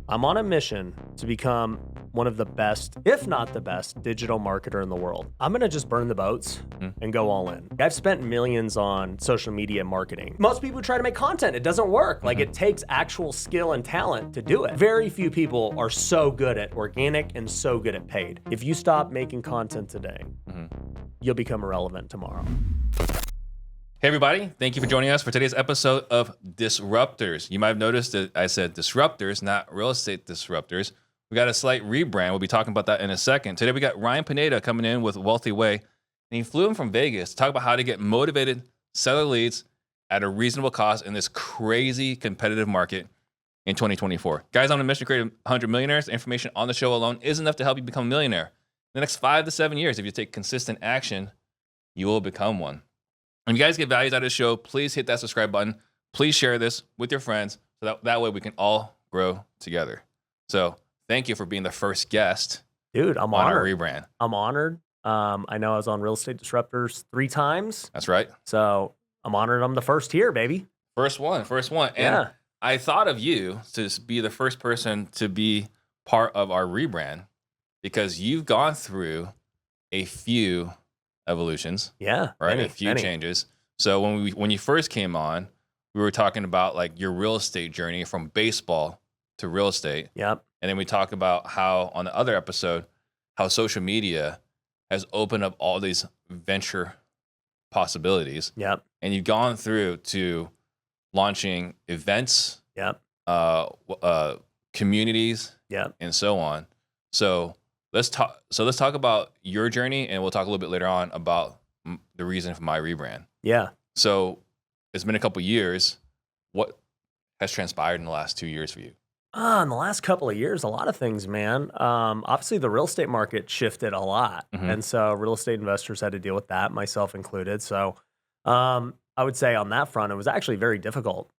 I'm on a mission to become one of the best, if not the best, digital marketer in the world. I'm going to just burn the boats and go all in. I've spent millions on social media marketing. Most people try to make content. It doesn't work. Like, it takes actual skill and talent to do it. Very few people are so good at organic and so good at paid. If you stop making content today, you'll become irrelevant tomorrow. Hey everybody, thank you for joining us for today's episode of Disruptors. You might have noticed that I said Disruptors, not Real Estate Disruptors. We got a slight rebrand. We'll be talking about that in a second. Today we got Ryan Pineda coming in with Wealthy Way, and he flew in from Vegas to talk about how to get motivated seller leads at a reasonable cost in this crazy competitive market in 2024. Guys, on a mission to create 100 millionaires. The information on the show alone is enough to help you become a millionaire. In the next 5 to 7 years, if you take consistent action, you will become one. When you guys get values out of the show, please hit that subscribe button. Please share this with your friends so that way we can all grow together. So thank you for being the first guest. Dude, I'm on honored. Our rebrand. I'm honored. I know I was on Real Estate Disruptors 3 times. That's right. So I'm honored I'm the first here, baby. First one. And yeah. I thought of you to be the first person to be part of our rebrand because you've gone through a few evolutions. Yeah. Right. A few changes. So when you first came on, we were talking about like your real estate journey from baseball to real estate. Yep. And then we talk about how on the other episode, how social media has opened up all these venture possibilities. Yep. And you've gone through to launching events. Yep. Communities. Yep. And so on. So let's talk about your journey, and we'll talk a little bit later on about the reason for my rebrand. Yeah. So it's been a couple years. What has transpired in the last 2 years for you? In the last couple of years, a lot of things, man. Obviously, the real estate market shifted a lot. And so real estate investors had to deal with that, myself included. So I would say on that front, it was actually very difficult.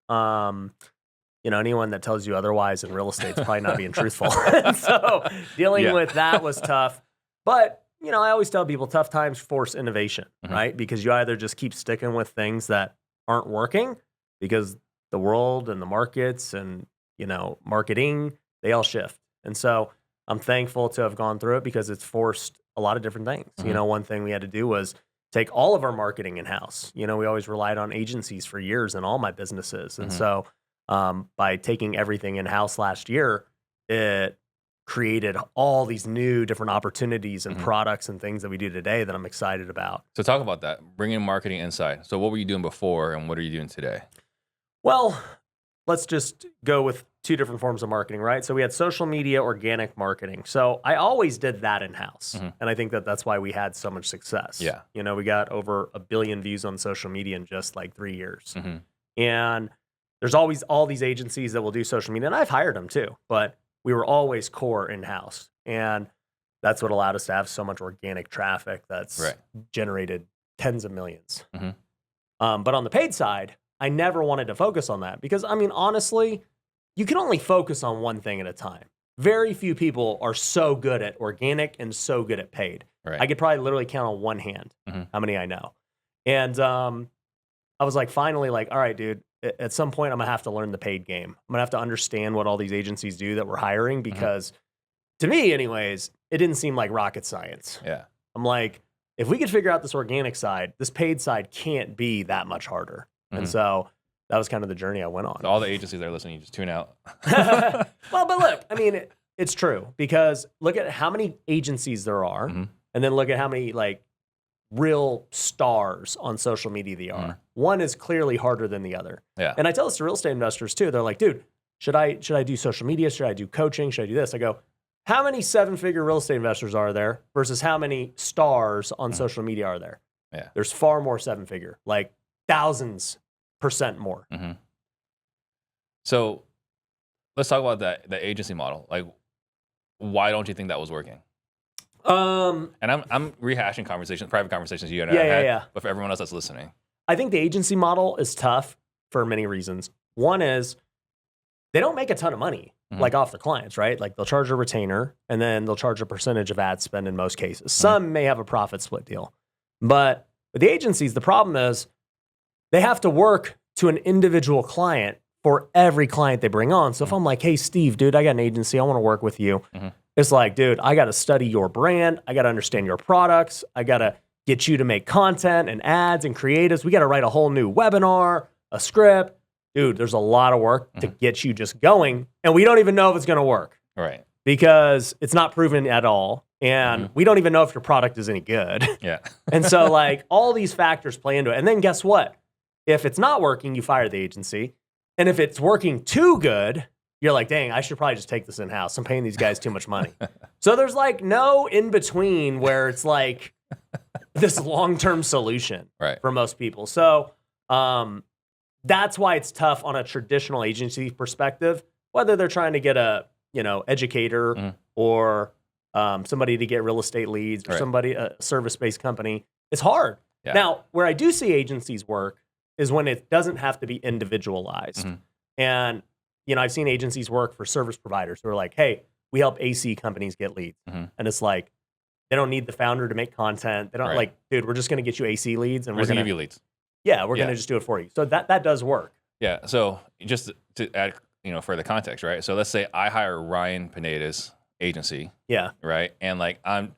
Anyone that tells you otherwise in real estate is probably not being truthful. So dealing with that was tough. But, I always tell people tough times force innovation, right? Because you either just keep sticking with things that aren't working because the world and the markets and, marketing, they all shift. And so I'm thankful to have gone through it because it's forced a lot of different things. One thing we had to do was take all of our marketing in-house. We always relied on agencies for years in all my businesses. And so by taking everything in-house last year, it created all these new different opportunities and products and things that we do today that I'm excited about. So talk about that, bringing marketing inside. So what were you doing before and what are you doing today? Well, let's just go with 2 different forms of marketing, right? So we had social media, organic marketing. So I always did that in-house. And I think that that's why we had so much success. Yeah. We got over 1 billion views on social media in just like 3 years. And there's always all these agencies that will do social media, and I've hired them too, but we were always core in-house. And that's what allowed us to have so much organic traffic that's generated tens of millions. But on the paid side, I never wanted to focus on that because, honestly, you can only focus on one thing at a time. Very few people are so good at organic and so good at paid. I could probably literally count on one hand how many I know. And I was like, finally, all right, dude, at some point I'm going to have to learn the paid game. I'm going to have to understand what all these agencies do that we're hiring because to me, anyways, it didn't seem like rocket science. Yeah. I'm like, if we could figure out this organic side, this paid side can't be that much harder. And so that was kind of the journey I went on. So all the agencies that are listening, you just tune out. Well, but look, it's true because look at how many agencies there are and then look at how many real stars on social media they are. One is clearly harder than the other. Yeah. And I tell this to real estate investors too. They're like, dude, should I do social media? Should I do coaching? Should I do this? I go, how many 7-figure real estate investors are there versus how many stars on social media are there? Yeah. There's far more 7-figure, like thousands % more. So let's talk about the agency model. Like, why don't you think that was working? And I'm rehashing private conversations you and I had, but for everyone else that's listening. I think the agency model is tough for many reasons. One is they don't make a ton of money off the clients, right? Like they'll charge a retainer and then they'll charge a percentage of ad spend in most cases. Some may have a profit split deal. But with the agencies, the problem is they have to work to an individual client for every client they bring on. So if I'm like, hey, Steve, dude, I got an agency. I want to work with you. It's like, dude, I got to study your brand. I got to understand your products. I got to get you to make content and ads and creatives. We got to write a whole new webinar, a script. Dude, there's a lot of work to get you just going. And we don't even know if it's going to work. Right. Because it's not proven at all. And we don't even know if your product is any good. Yeah. And so like all these factors play into it. And then guess what? If it's not working, you fire the agency. And if it's working too good, you're like, dang, I should probably just take this in-house. I'm paying these guys too much money. So there's like no in-between where it's like this long-term solution for most people. So that's why it's tough on a traditional agency perspective, whether they're trying to get a, educator or somebody to get real estate leads or somebody, a service-based company. It's hard. Yeah. Now, where I do see agencies work is when it doesn't have to be individualized. And, I've seen agencies work for service providers who are like, hey, we help AC companies get leads. And it's like, they don't need the founder to make content. They don't like, dude, we're just going to get you AC leads. And we're going to give you leads. Yeah, we're going to just do it for you. So that does work. Yeah. So just to add, further context, right? So let's say I hire Ryan Pineda's agency. Yeah. Right. And like, I've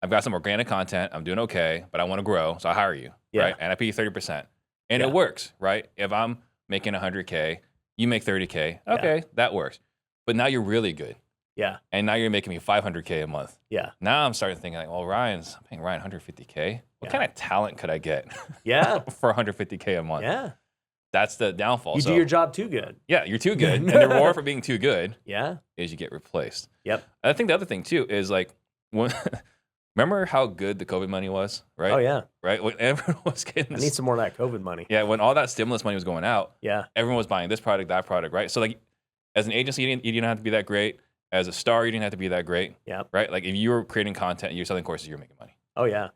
got some organic content. I'm doing okay, but I want to grow. So I hire you. Yeah. Right. And I pay you 30%. And it works, right? If I'm making 100K, you make 30K. Okay, that works. But now you're really good. Yeah. And now you're making me 500K a month. Yeah. Now I'm starting thinking like, well, I'm paying Ryan 150K. What kind of talent could I get? Yeah. For 150K a month? Yeah. That's the downfall. You do your job too good. Yeah, you're too good. And the reward for being too good is you get replaced. Yep. I think the other thing too is like, remember how good the COVID money was, right? Oh, yeah. Right? When everyone was getting I need some more of that COVID money. Yeah, when all that stimulus money was going out, yeah, everyone was buying this product, that product, right? So like, as an agency, you didn't have to be that great. As a star, you didn't have to be that great. Yeah. Right? Like if you were creating content and you're selling courses, you're making money. Oh, yeah.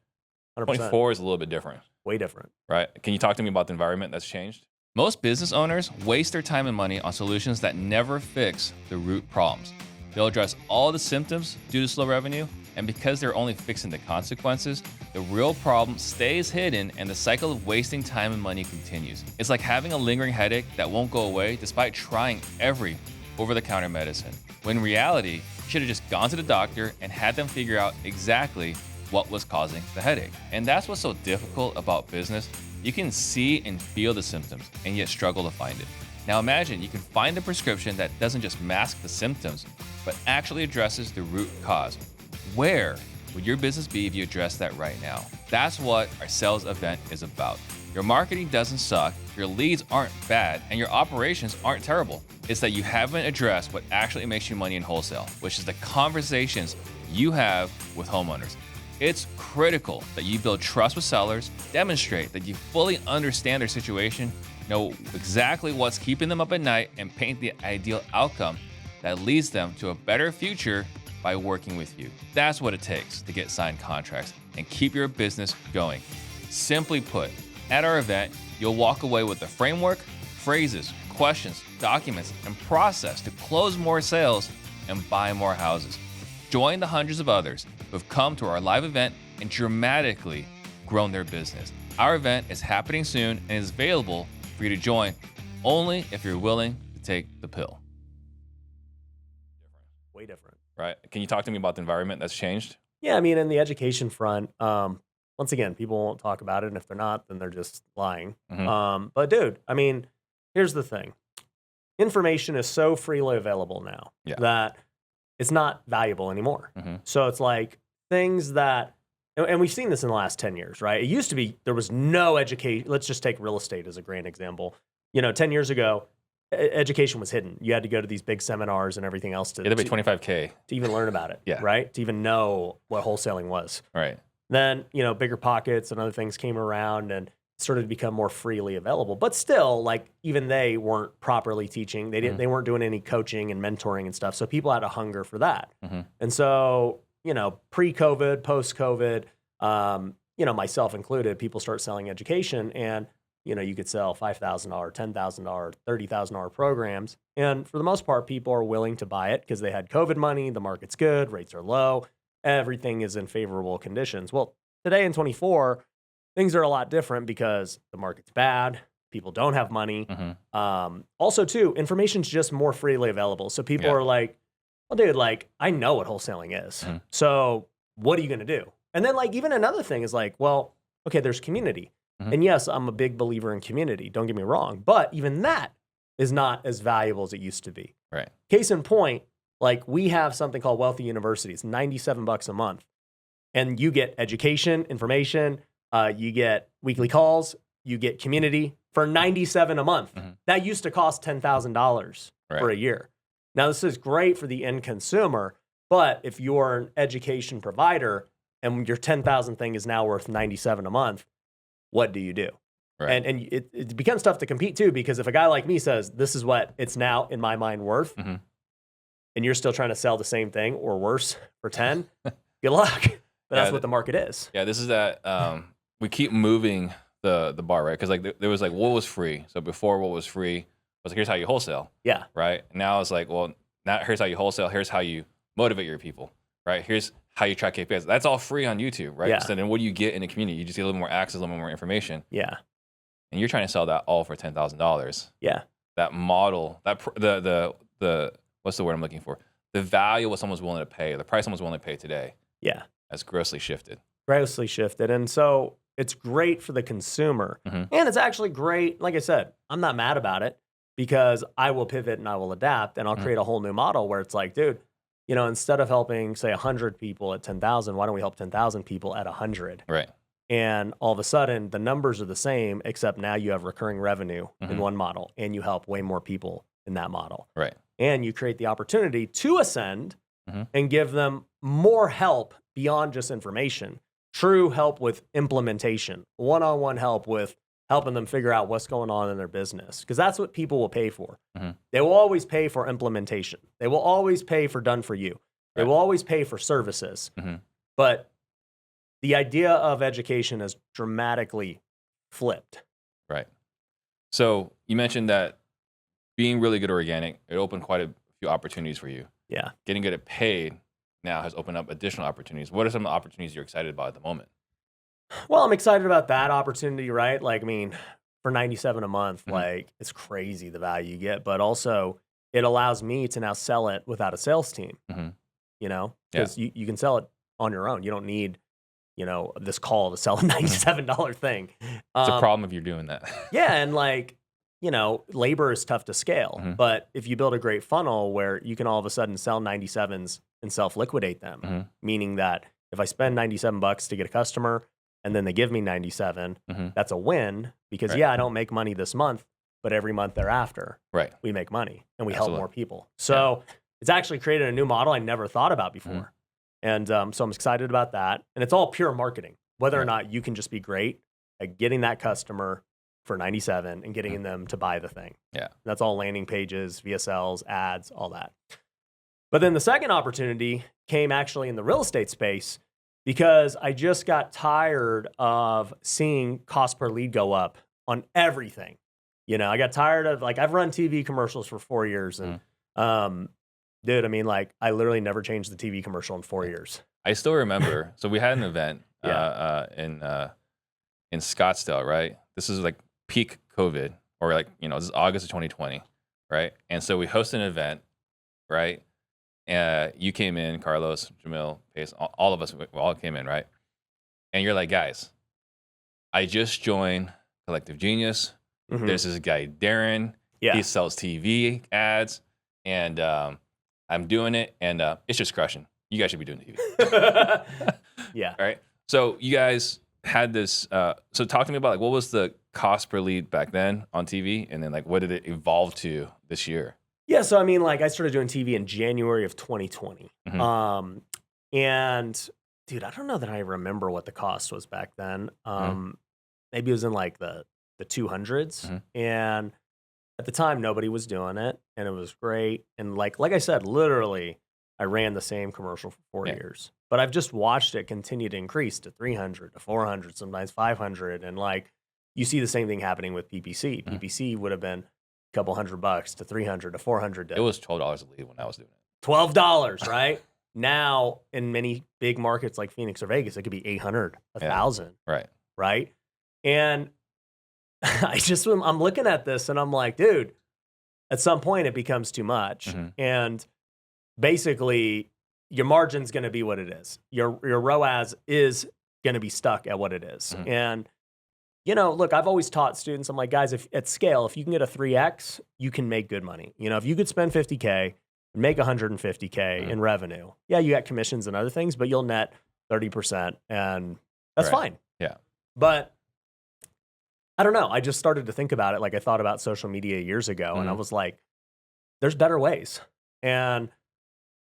100%. 24 is a little bit different. Way different. Right? Can you talk to me about the environment that's changed? Most business owners waste their time and money on solutions that never fix the root problems. They'll address all the symptoms due to slow revenue, and because they're only fixing the consequences, the real problem stays hidden and the cycle of wasting time and money continues. It's like having a lingering headache that won't go away despite trying every over-the-counter medicine. When in reality, you should have just gone to the doctor and had them figure out exactly what was causing the headache. And that's what's so difficult about business. You can see and feel the symptoms and yet struggle to find it. Now imagine you can find a prescription that doesn't just mask the symptoms, but actually addresses the root cause. Where would your business be if you addressed that right now? That's what our sales event is about. Your marketing doesn't suck, your leads aren't bad, and your operations aren't terrible. It's that you haven't addressed what actually makes you money in wholesale, which is the conversations you have with homeowners. It's critical that you build trust with sellers, demonstrate that you fully understand their situation, know exactly what's keeping them up at night, and paint the ideal outcome that leads them to a better future by working with you. That's what it takes to get signed contracts and keep your business going. Simply put, at our event, you'll walk away with the framework, phrases, questions, documents, and process to close more sales and buy more houses. Join the hundreds of others who have come to our live event and dramatically grown their business. Our event is happening soon and is available for you to join only if you're willing to take the pill. Way different. Right. Can you talk to me about the environment that's changed? Yeah, I mean, in the education front, once again, people won't talk about it, and if they're not, then they're just lying. But dude, I mean, here's the thing. Information is so freely available now that it's not valuable anymore. So it's like things that, and we've seen this in the last 10 years, right? It used to be there was no education. Let's just take real estate as a great example. 10 years ago, education was hidden. You had to go to these big seminars and everything else to be $25K to even learn about it, right? To even know what wholesaling was. Right. Then, bigger pockets and other things came around and started to become more freely available. But still, like, even they weren't properly teaching. They weren't doing any coaching and mentoring and stuff. So people had a hunger for that. And so, pre-COVID, post-COVID, myself included, people start selling education, and you could sell $5,000, $10,000, $30,000 programs. And for the most part, people are willing to buy it because they had COVID money, the market's good, rates are low, everything is in favorable conditions. Well, today in 24, things are a lot different because the market's bad, People don't have money. Mm-hmm. Also, too, information's just more freely available. So people are like, well, dude, like, I know what wholesaling is. Mm-hmm. So what are you going to do? And then, like, even another thing is like, well, okay, there's community. Mm-hmm. And yes, I'm a big believer in community. Don't get me wrong. But even that is not as valuable as it used to be. Right. Case in point, like, we have something called Wealthy University. It's $97 a month. And you get education, information, you get weekly calls, you get community for $97 a month. Mm-hmm. That used to cost $10,000 Right. for a year. Now, this is great for the end consumer, but if you're an education provider and your 10,000 thing is now worth $97 a month, what do you do? Right. And it becomes tough to compete too, because if a guy like me says, this is what it's now in my mind worth, Mm-hmm. and you're still trying to sell the same thing or worse for 10, good luck. But that's what the market is. Yeah, this is that we keep moving the bar, right? Because like there was like what was free. So before what was free was like, here's how you wholesale. Yeah. Right. Now it's like, well, now here's how you wholesale. Here's how you motivate your people. Right. Here's how you track KPIs. That's all free on YouTube, right? Yeah. So then what do you get in the community? You just get a little more access, a little more information. Yeah. And you're trying to sell that all for $10,000. Yeah. That model, the what's the word I'm looking for? The value what someone's willing to pay, the price someone's willing to pay today. Yeah. Has grossly shifted. Grossly shifted. And so it's great for the consumer. Mm-hmm. And it's actually great. Like I said, I'm not mad about it because I will pivot and I will adapt and I'll create a whole new model where it's like, dude, you know, instead of helping, say, 100 people at 10,000, why don't we help 10,000 people at 100? Right. And all of a sudden, the numbers are the same, except now you have recurring revenue in one model and you help way more people in that model. Right. And you create the opportunity to ascend and give them more help beyond just information, true help with implementation, one-on-one help with helping them figure out what's going on in their business. Because that's what people will pay for. They will always pay for implementation. They will always pay for done for you. They will always pay for services. But the idea of education has dramatically flipped. Right. So you mentioned that being really good organic, it opened quite a few opportunities for you. Yeah. Getting good at paid now has opened up additional opportunities. What are some of the opportunities you're excited about at the moment? Well, I'm excited about that opportunity, right? Like, I mean, for $97 a month, like, it's crazy the value you get, but also it allows me to now sell it without a sales team, you know, because you can sell it on your own. You don't need, you know, this call to sell a $97 thing. It's a problem if you're doing that. Yeah. And like, you know, labor is tough to scale, but if you build a great funnel where you can all of a sudden sell 97s and self-liquidate them, meaning that if I spend $97 to get a customer and then they give me 97, that's a win because I don't make money this month, but every month thereafter, we make money and we help more people. So it's actually created a new model I never thought about before. And so I'm excited about that. And it's all pure marketing, whether or not you can just be great at getting that customer for 97 and getting them to buy the thing. Yeah. That's all landing pages, VSLs, ads, all that. But then the second opportunity came actually in the real estate space because I just got tired of seeing cost per lead go up on everything. You know, I got tired of, like, I've run TV commercials for 4 years and, dude, I mean, like, I literally never changed the TV commercial in 4 years. I still remember. So we had an event in Scottsdale, right? This is like peak COVID, or like, you know, this is August of 2020, right? And so we hosted an event, right? You came in, Carlos, Jamil, Pace, all of us, we all came in, right? And you're like, guys, I just joined Collective Genius. There's this guy, Darren. He sells TV ads, and I'm doing it, and it's just crushing. You guys should be doing TV. Yeah. Right? So you guys had this, so talk to me about, like, what was the cost per lead back then on TV, and then, like, what did it evolve to this year? Yeah, so I mean, like, I started doing TV in January of 2020. And dude, I don't know that I remember what the cost was back then. Maybe it was in like the 200s. And at the time, nobody was doing it, and it was great. And like I said, literally, I ran the same commercial for 4 years. But I've just watched it continue to increase to 300, to 400, sometimes 500. And like, you see the same thing happening with PPC. PPC would have been a couple $100 to 300 to 400. It was $12 a lead when I was doing it. $12, right? Now, in many big markets like Phoenix or Vegas, it could be 800, 1,000. Right. Right? And I'm looking at this and I'm like, dude, at some point it becomes too much. And basically your margin's going to be what it is. Your ROAS is going to be stuck at what it is. And, look, I've always taught students, I'm like, guys, if at scale, if you can get a 3X, you can make good money. If you could spend 50K and make 150K in revenue, yeah, you got commissions and other things, but you'll net 30% and that's fine. Yeah. But I don't know. I just started to think about it. Like I thought about social media years ago and I was like, there's better ways. And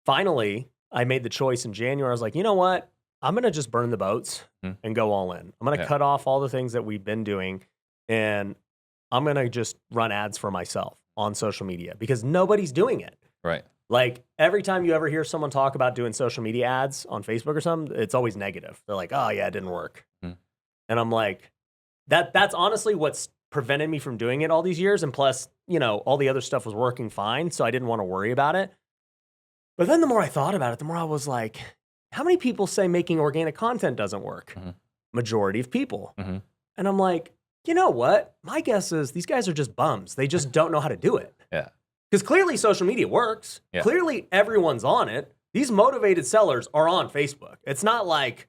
finally, I made the choice in January. I was like, you know what? I'm going to just burn the boats and go all in. I'm going to cut off all the things that we've been doing and I'm going to just run ads for myself on social media because nobody's doing it. Right. Like every time you ever hear someone talk about doing social media ads on Facebook or something, it's always negative. They're like, oh yeah, it didn't work. And I'm like, that's honestly what's prevented me from doing it all these years. And plus, all the other stuff was working fine. So I didn't want to worry about it. But then the more I thought about it, the more I was like, how many people say making organic content doesn't work? Majority of people. And I'm like, you know what? My guess is these guys are just bums. They just don't know how to do it. Yeah. Because clearly social media works. Yeah. Clearly everyone's on it. These motivated sellers are on Facebook. It's not like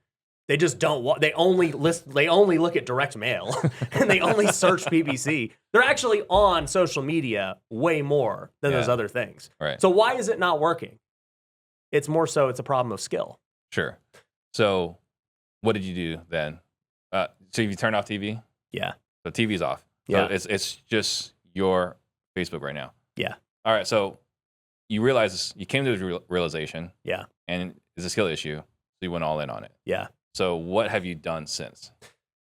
they just don't they only look at direct mail and they only search PPC. They're actually on social media way more than those other things. Right. So why is it not working? It's more so it's a problem of skill. Sure. So what did you do then? So you turned off TV? Yeah. The TV's off. Yeah. So it's just your Facebook right now. Yeah. All right. So you came to the realization. Yeah. And it's a skill issue. So you went all in on it. Yeah. So what have you done since?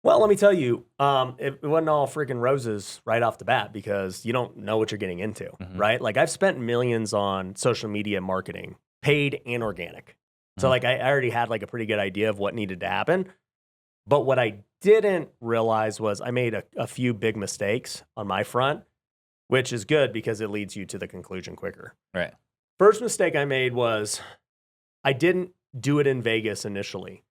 Well, let me tell you, it wasn't all freaking roses right off the bat because you don't know what you're getting into, right? Like I've spent millions on social media marketing, paid and organic. So like I already had like a pretty good idea of what needed to happen. But what I didn't realize was I made a few big mistakes on my front, which is good because it leads you to the conclusion quicker. Right. First mistake I made was I didn't do it in Vegas initially,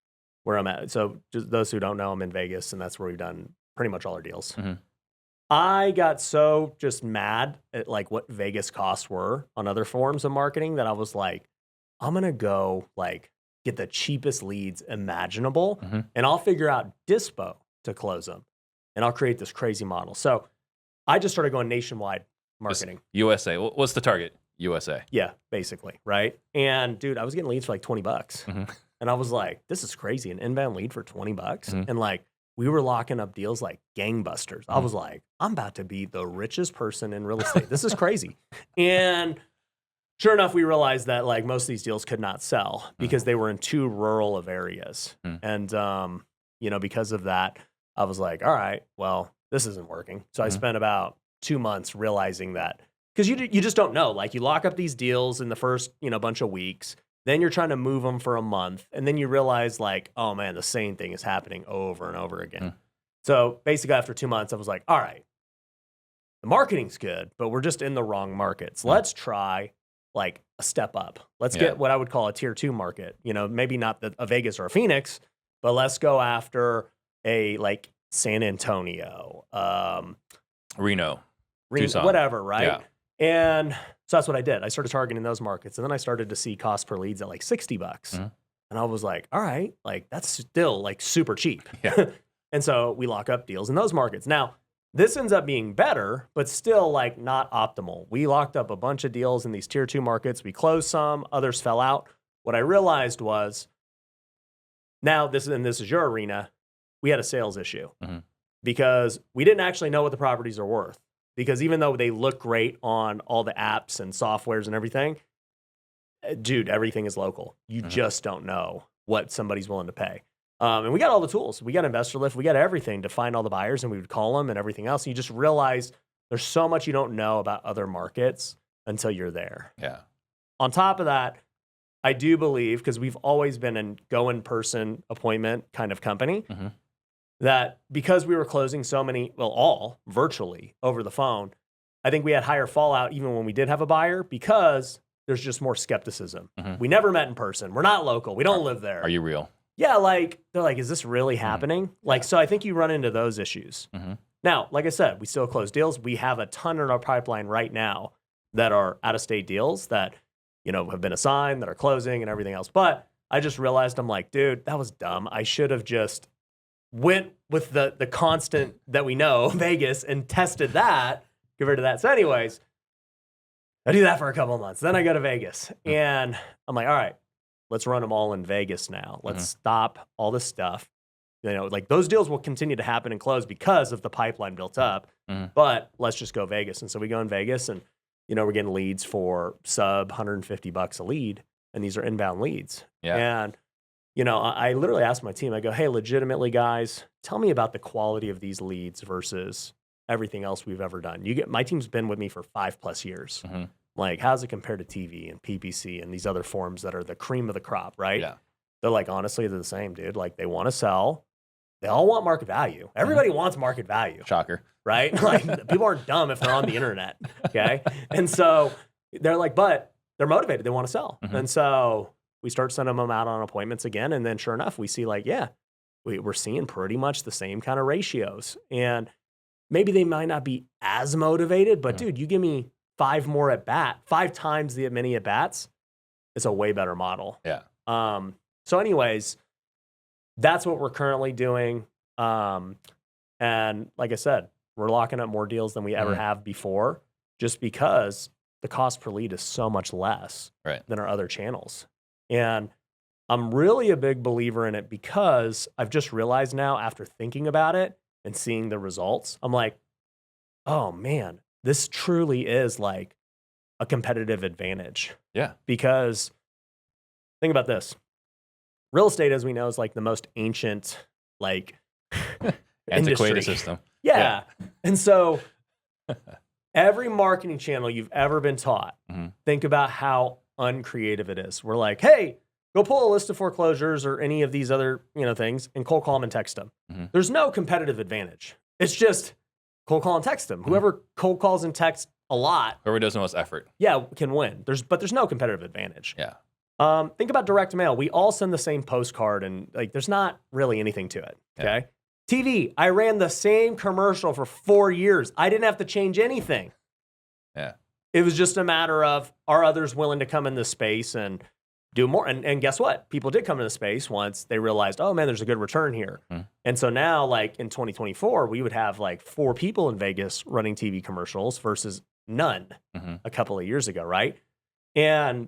where I'm at. So just those who don't know, I'm in Vegas, and that's where we've done pretty much all our deals. I got so just mad at like what Vegas costs were on other forms of marketing that I was like, I'm going to go like get the cheapest leads imaginable and I'll figure out dispo to close them and I'll create this crazy model. So I just started going nationwide marketing. Just USA. What's the target? USA. Yeah, basically. Right. And dude, I was getting leads for like $20 and I was like, this is crazy. An inbound lead for $20. And like, we were locking up deals like gangbusters. I was like, I'm about to be the richest person in real estate. This is crazy. And sure enough, we realized that like most of these deals could not sell because they were in too rural of areas. And, because of that, I was like, all right, well, this isn't working. So I spent about 2 months realizing that because you just don't know. Like you lock up these deals in the first, bunch of weeks. Then you're trying to move them for a month. And then you realize like, oh man, the same thing is happening over and over again. So basically after 2 months, I was like, all right, the marketing's good, but we're just in the wrong markets. Let's try like a step up. Let's get what I would call a tier 2 market. Maybe not a Vegas or a Phoenix, but let's go after a like San Antonio, Reno, Tucson. Whatever, right? Yeah. And so that's what I did. I started targeting those markets, and then I started to see cost per leads at like $60. And I was like, all right, like that's still like super cheap. Yeah. And so we lock up deals in those markets. Now, this ends up being better, but still like not optimal. We locked up a bunch of deals in these tier 2 markets. We closed some, others fell out. What I realized was now this is your arena. We had a sales issue because we didn't actually know what the properties are worth. Because even though they look great on all the apps and softwares and everything, dude, everything is local. You just don't know what somebody's willing to pay. And we got all the tools. We got Investor Lift. We got everything to find all the buyers, and we would call them and everything else. And you just realize there's so much you don't know about other markets until you're there. Yeah. On top of that, I do believe, because we've always been a go-in-person appointment kind of company, that because we were closing so many, well, all virtually over the phone, I think we had higher fallout even when we did have a buyer because there's just more skepticism. We never met in person. We're not local. We don't live there. Are you real? Yeah, like they're like, is this really happening? Like, so I think you run into those issues. Now, like I said, we still close deals. We have a ton in our pipeline right now that are out-of-state deals that, have been assigned, that are closing and everything else. But I just realized, I'm like, dude, that was dumb. I should have just went with the constant that we know, Vegas, and tested that, compared to that. So anyways, I do that for a couple of months. Then I go to Vegas, and I'm like, all right, let's run them all in Vegas now. Let's stop all this stuff. Like those deals will continue to happen and close because of the pipeline built up, but let's just go Vegas. And so we go in Vegas, and, we're getting leads for sub $150 a lead, and these are inbound leads. Yeah. And, I literally asked my team, I go, hey, legitimately, guys, tell me about the quality of these leads versus everything else we've ever done. My team's been with me for 5+ years. Like, how's it compared to TV and PPC and these other forms that are the cream of the crop, right? Yeah. They're like, honestly, they're the same, dude. Like, they want to sell. They all want market value. Everybody wants market value. Shocker. Right? Like, people aren't dumb if they're on the internet, okay? And so they're like, but they're motivated. They want to sell. And so we start sending them out on appointments again. And then sure enough, we see like, yeah, we're seeing pretty much the same kind of ratios. And maybe they might not be as motivated, but dude, you give me 5 times the many at bats, it's a way better model. Yeah. So anyways, that's what we're currently doing. And like I said, we're locking up more deals than we ever have before, just because the cost per lead is so much less than our other channels. And I'm really a big believer in it because I've just realized now, after thinking about it and seeing the results, I'm like, oh man, this truly is like a competitive advantage. Yeah. Because think about this. Real estate, as we know, is like the most ancient, like antiquated industry. system. Yeah. And so every marketing channel you've ever been taught, think about how uncreative it is. We're like, hey, go pull a list of foreclosures or any of these other, things and cold call them and text them. There's no competitive advantage. It's just cold call and text them. Whoever cold calls and texts a lot, whoever does the most effort, can win. There's no competitive advantage. Yeah. Think about direct mail. We all send the same postcard, and like, there's not really anything to it. Okay. TV. I ran the same commercial for 4 years. I didn't have to change anything. Yeah. It was just a matter of, are others willing to come in this space and do more? And guess what? People did come into the space once they realized, oh man, there's a good return here. And so now, like in 2024, we would have like 4 people in Vegas running TV commercials versus none a couple of years ago, right? And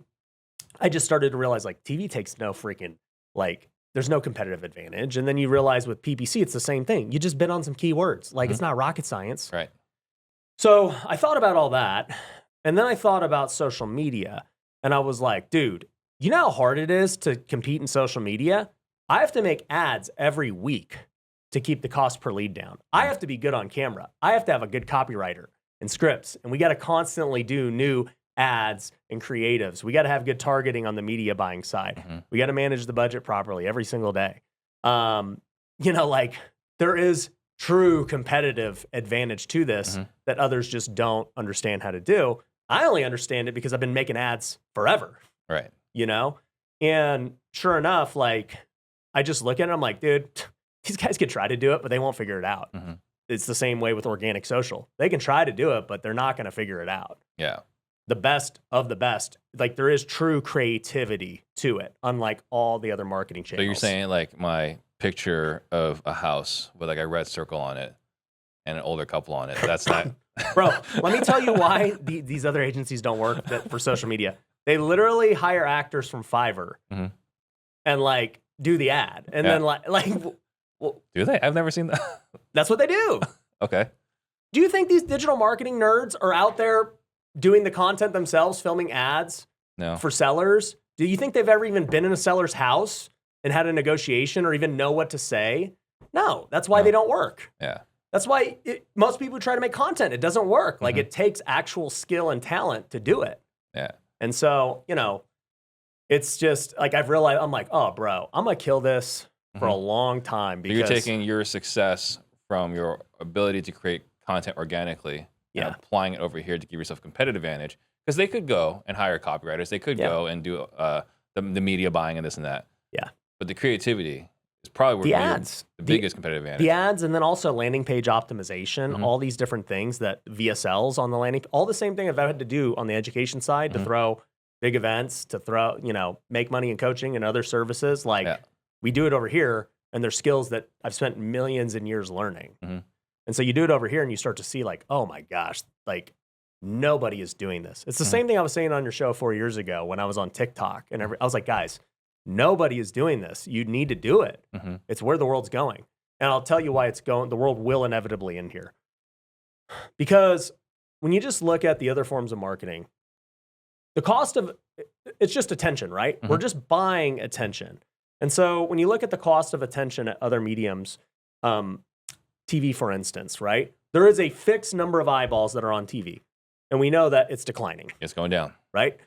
I just started to realize like TV takes no freaking, like, there's no competitive advantage. And then you realize with PPC, it's the same thing. You just bid on some keywords. Like, it's not rocket science. Right. So I thought about all that. And then I thought about social media. And I was like, dude, you know how hard it is to compete in social media? I have to make ads every week to keep the cost per lead down. I have to be good on camera. I have to have a good copywriter and scripts. And we got to constantly do new ads and creatives. We got to have good targeting on the media buying side. We got to manage the budget properly every single day. Like, there is true competitive advantage to this that others just don't understand how to do. I only understand it because I've been making ads forever. Right. And sure enough, like, I just look at it, I'm like, dude, these guys could try to do it, but they won't figure it out. It's the same way with organic social. They can try to do it, but they're not going to figure it out. Yeah. The best of the best. Like, there is true creativity to it, unlike all the other marketing channels. So you're saying like my picture of a house with like a red circle on it and an older couple on it, that's not... Bro, let me tell you why these other agencies don't work for social media. They literally hire actors from Fiverr and like do the ad. And then like well, do they? I've never seen that. That's what they do. Okay. Do you think these digital marketing nerds are out there doing the content themselves, filming ads for sellers? Do you think they've ever even been in a seller's house and had a negotiation or even know what to say? No, that's why they don't work. Yeah. That's why most people try to make content. It doesn't work. Like, it takes actual skill and talent to do it. Yeah. And so, it's just like, I've realized, I'm like, oh, bro, I'm going to kill this for a long time. Because you're taking your success from your ability to create content organically and applying it over here to give yourself a competitive advantage. Because they could go and hire copywriters. They could go and do the media buying and this and that. Yeah. But the creativity is probably The where ads, the biggest competitive advantage. the ads, and then also landing page optimization, all these different things that VSLs on the landing, all the same thing I've had to do on the education side to throw big events, to throw, make money in coaching and other services. Like we do it over here, and there's skills that I've spent millions and years learning. And so you do it over here and you start to see like, oh my gosh, like nobody is doing this. It's the same thing I was saying on your show 4 years ago when I was on TikTok, and I was like, guys, nobody is doing this. You need to do it. It's where the world's going. And I'll tell you why it's going. The world will inevitably end here. Because when you just look at the other forms of marketing, the cost of it's just attention, right? We're just buying attention. And so when you look at the cost of attention at other mediums, TV, for instance, right? There is a fixed number of eyeballs that are on TV. And we know that it's declining. It's going down. Right?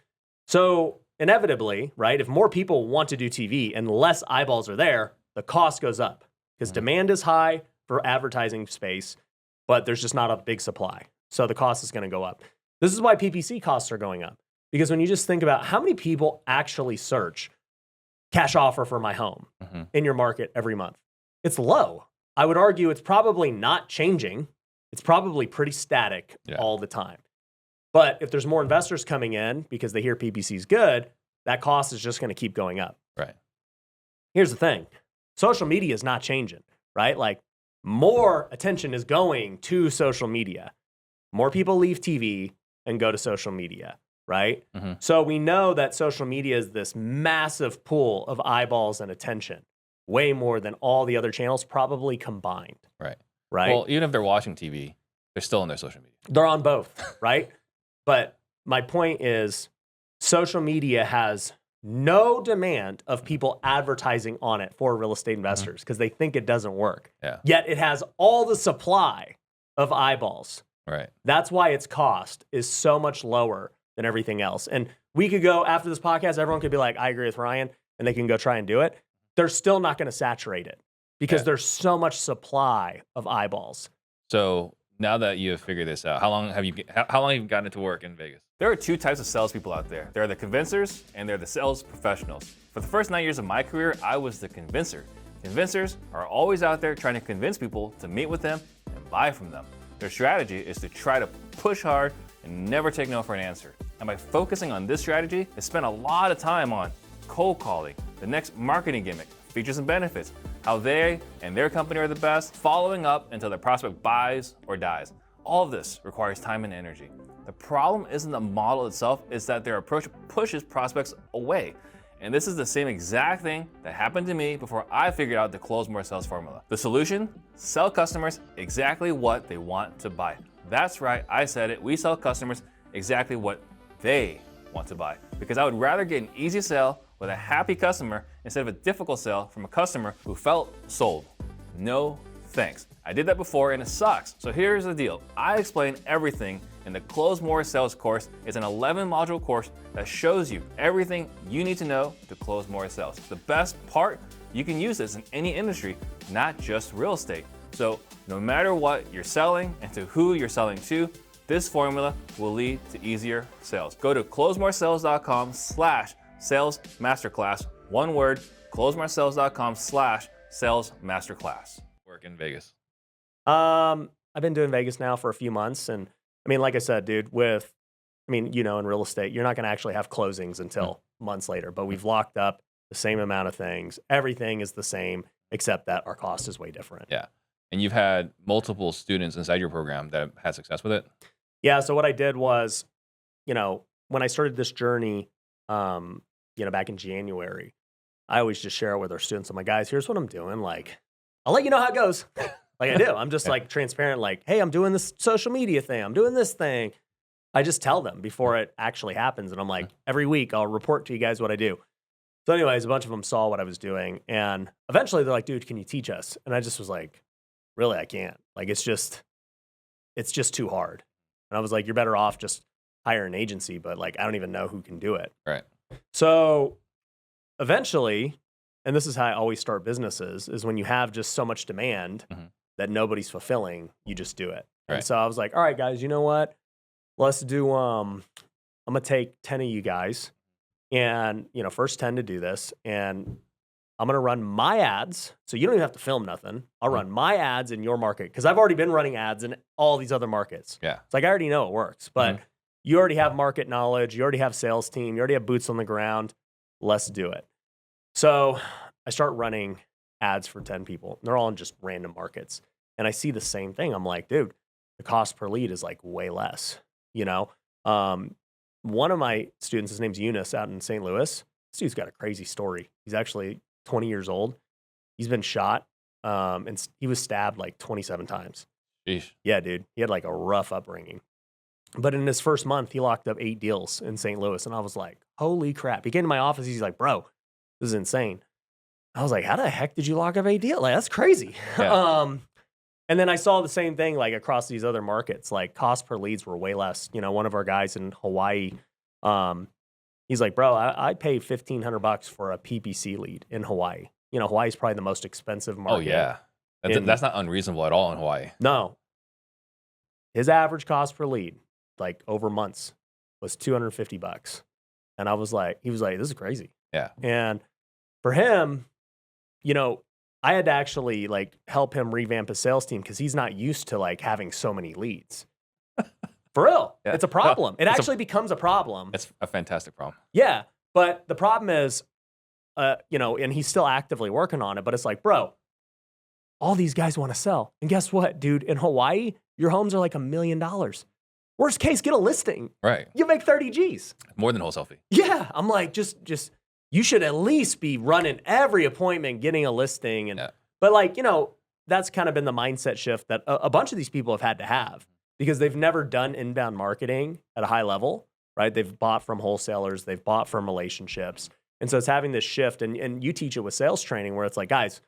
So inevitably, right, if more people want to do TV and less eyeballs are there, the cost goes up because demand is high for advertising space, but there's just not a big supply. So the cost is going to go up. This is why PPC costs are going up. Because when you just think about how many people actually search cash offer for my home in your market every month, it's low. I would argue it's probably not changing. It's probably pretty static all the time. But if there's more investors coming in because they hear PPC is good, that cost is just going to keep going up. Right. Here's the thing. Social media is not changing, right? Like more attention is going to social media. More people leave TV and go to social media, right? So we know that social media is this massive pool of eyeballs and attention, way more than all the other channels probably combined. Right. Right. Well, even if they're watching TV, they're still on their social media. They're on both, right? But my point is social media has no demand of people advertising on it for real estate investors because they think it doesn't work. Yet it has all the supply of eyeballs. Right. That's why its cost is so much lower than everything else. And we could go after this podcast, everyone could be like, I agree with Ryan, and they can go try and do it. They're still not going to saturate it because there's so much supply of eyeballs. So now that you have figured this out, how long have you gotten it to work in Vegas? There are two types of salespeople out there. There are the convincers and there are the sales professionals. For the first 9 years of my career, I was the convincer. Convincers are always out there trying to convince people to meet with them and buy from them. Their strategy is to try to push hard and never take no for an answer. And by focusing on this strategy, they spend a lot of time on cold calling, the next marketing gimmick, features and benefits, how they and their company are the best, following up until the prospect buys or dies. All of this requires time and energy. The problem isn't the model itself, it's that their approach pushes prospects away. And this is the same exact thing that happened to me before I figured out the close more sales formula. The solution? Sell customers exactly what they want to buy. That's right, I said it. We sell customers exactly what they want to buy. Because I would rather get an easy sale with a happy customer instead of a difficult sale from a customer who felt sold. No thanks. I did that before and it sucks. So here's the deal. I explain everything in the Close More Sales course. It's an 11-module course that shows you everything you need to know to close more sales. The best part, you can use this in any industry, not just real estate. So no matter what you're selling and to who you're selling to, this formula will lead to easier sales. Go to closemoresales.com/sales masterclass. One word, closemoresales.com/sales masterclass. Work in Vegas. I've been doing Vegas now for a few months, and I mean, like I said, dude, in real estate, you're not going to actually have closings until months later, but we've locked up the same amount of things. Everything is the same, except that our cost is way different. Yeah. And you've had multiple students inside your program that have had success with it? Yeah. So what I did was, when I started this journey, back in January, I always just share it with our students. I'm like, guys, here's what I'm doing. Like, I'll let you know how it goes. Like I do. I'm just like transparent, like, hey, I'm doing this social media thing. I'm doing this thing. I just tell them before it actually happens. And I'm like, every week I'll report to you guys what I do. So anyways, a bunch of them saw what I was doing. And eventually they're like, dude, can you teach us? And I just was like, really, I can't. Like, it's just too hard. And I was like, you're better off just hire an agency, but like, I don't even know who can do it. Right. So eventually, and this is how I always start businesses, is when you have just so much demand that nobody's fulfilling, you just do it. Right. And so I was like, all right, guys, you know what? Let's do, I'm going to take 10 of you guys and, first 10 to do this. And I'm going to run my ads. So you don't even have to film nothing. I'll run my ads in your market because I've already been running ads in all these other markets. Yeah. It's like, I already know it works, but you already have market knowledge. You already have sales team. You already have boots on the ground. Let's do it. So I start running ads for 10 people. They're all in just random markets. And I see the same thing. I'm like, dude, the cost per lead is like way less, you know? One of my students, his name's Eunice out in St. Louis. This dude's got a crazy story. He's actually 20 years old. He's been shot, and he was stabbed like 27 times. Sheesh. Yeah, dude. He had like a rough upbringing. But in his first month, he locked up 8 deals in St. Louis. And I was like, holy crap. He came to my office. He's like, bro, this is insane. I was like, how the heck did you lock up 8 deals? Like, that's crazy. Yeah. And then I saw the same thing like across these other markets, like cost per leads were way less. You know, one of our guys in Hawaii, he's like, bro, I pay $1,500 for a PPC lead in Hawaii. You know, Hawaii's probably the most expensive market. Oh, yeah. That's not unreasonable at all in Hawaii. No. His average cost per lead, like over months, was $250. And I was like, he was like, this is crazy. Yeah. And for him, you know, I had to actually like help him revamp his sales team because he's not used to like having so many leads. For real. Yeah. It's a problem. It actually becomes a problem. It's a fantastic problem. Yeah. But the problem is, you know, and he's still actively working on it, but it's like, bro, all these guys want to sell. And guess what, dude? In Hawaii, your homes are like $1 million. Worst case, get a listing. Right. You make 30 G's. More than wholesale fee. Yeah. I'm like, just you should at least be running every appointment, getting a listing. And but like, you know, that's kind of been the mindset shift that a bunch of these people have had to have because they've never done inbound marketing at a high level, right? They've bought from wholesalers, they've bought from relationships. And so it's having this shift, and you teach it with sales training where it's like, guys,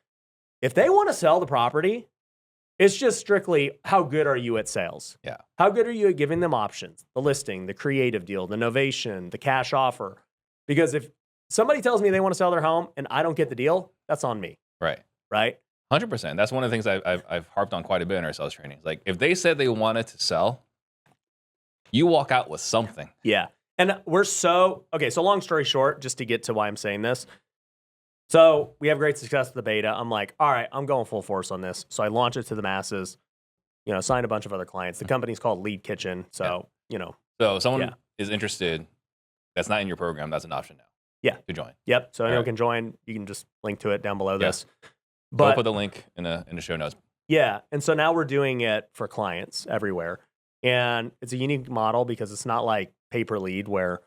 if they want to sell the property, it's just strictly how good are you at sales? Yeah. How good are you at giving them options, the listing, the creative deal, the novation, the cash offer? Because if somebody tells me they want to sell their home and I don't get the deal, that's on me. Right. Right? 100%. That's one of the things I've harped on quite a bit in our sales training. Like if they said they wanted to sell, you walk out with something. Yeah. And we're so long story short, just to get to why I'm saying this. So we have great success with the beta. I'm like, all right, I'm going full force on this. So I launch it to the masses, you know, sign a bunch of other clients. The company's called Lead Kitchen. So, you know. So if someone is interested, that's not in your program, that's an option now. Yeah. To join. Yep. So anyone can join. You can just link to it down below this. But we'll put the link in the show notes. Yeah. And so now we're doing it for clients everywhere. And it's a unique model because it's not like pay-per lead where,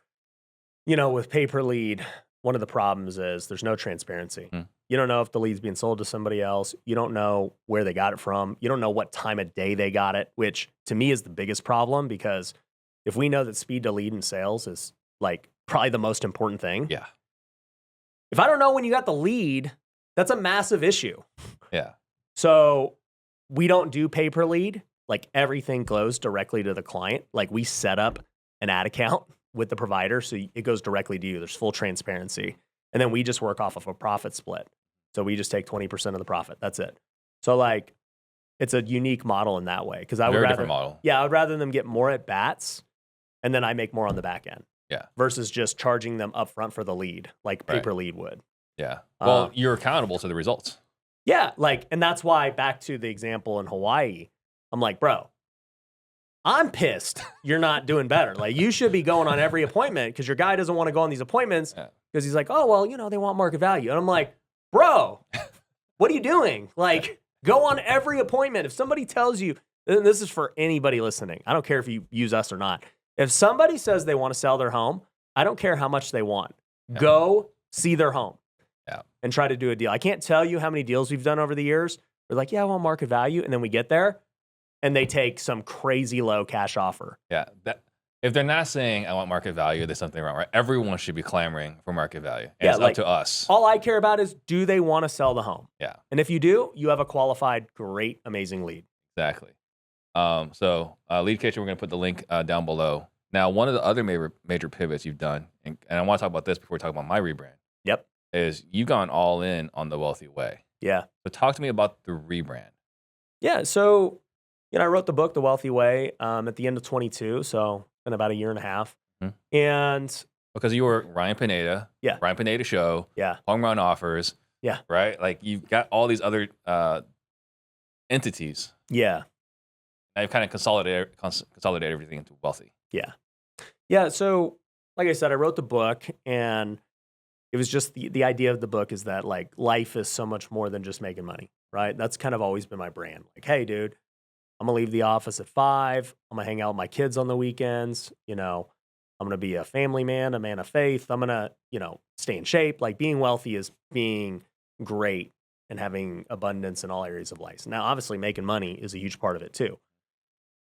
you know, with pay-per-lead, one of the problems is there's no transparency. You don't know if the lead's being sold to somebody else. You don't know where they got it from. You don't know what time of day they got it, which to me is the biggest problem because if we know that speed to lead in sales is like probably the most important thing. Yeah. If I don't know when you got the lead, that's a massive issue. Yeah. So we don't do pay-per-lead. Like everything goes directly to the client. Like we set up an ad account with the provider, so it goes directly to you. There's full transparency. And then we just work off of a profit split. So we just take 20% of the profit. That's it. So like, it's a unique model in that way. Because I would rather, different model. Yeah, I would rather them get more at bats, and then I make more on the back end. Yeah. Versus just charging them upfront for the lead, like pay-per lead would. Yeah. Well, you're accountable to the results. Yeah, like, and that's why back to the example in Hawaii, I'm like, bro, I'm pissed you're not doing better. Like, you should be going on every appointment because your guy doesn't want to go on these appointments because he's like, oh, well, you know, they want market value. And I'm like, bro, what are you doing? Like, go on every appointment. If somebody tells you, and this is for anybody listening, I don't care if you use us or not. If somebody says they want to sell their home, I don't care how much they want. Go see their home and try to do a deal. I can't tell you how many deals we've done over the years. We're like, yeah, I want market value. And then we get there and they take some crazy low cash offer. Yeah. If they're not saying I want market value, there's something wrong, right? Everyone should be clamoring for market value. And it's like, up to us. All I care about is, do they want to sell the home? Yeah. And if you do, you have a qualified, great, amazing lead. Exactly. So Lead Kitchen, we're going to put the link down below. Now, one of the other major pivots you've done, and I want to talk about this before we talk about my rebrand. Yep. Is you've gone all in on the Wealthy Way. Yeah. So talk to me about the rebrand. Yeah. So, you know, I wrote the book, The Wealthy Way, at the end of 22. So in about a year and a half. And because you were Ryan Pineda. Yeah. Ryan Pineda Show. Yeah. Home Run Offers. Yeah. Right? Like you've got all these other entities. Yeah. And you've kind of consolidated everything into wealthy. Yeah. Yeah. So, like I said, I wrote the book, and it was just the idea of the book is that like life is so much more than just making money, right? That's kind of always been my brand. Like, hey, dude, I'm gonna leave the office at 5. I'm gonna hang out with my kids on the weekends. You know, I'm gonna be a family man, a man of faith. I'm gonna, stay in shape. Like being wealthy is being great and having abundance in all areas of life. Now, obviously, making money is a huge part of it too.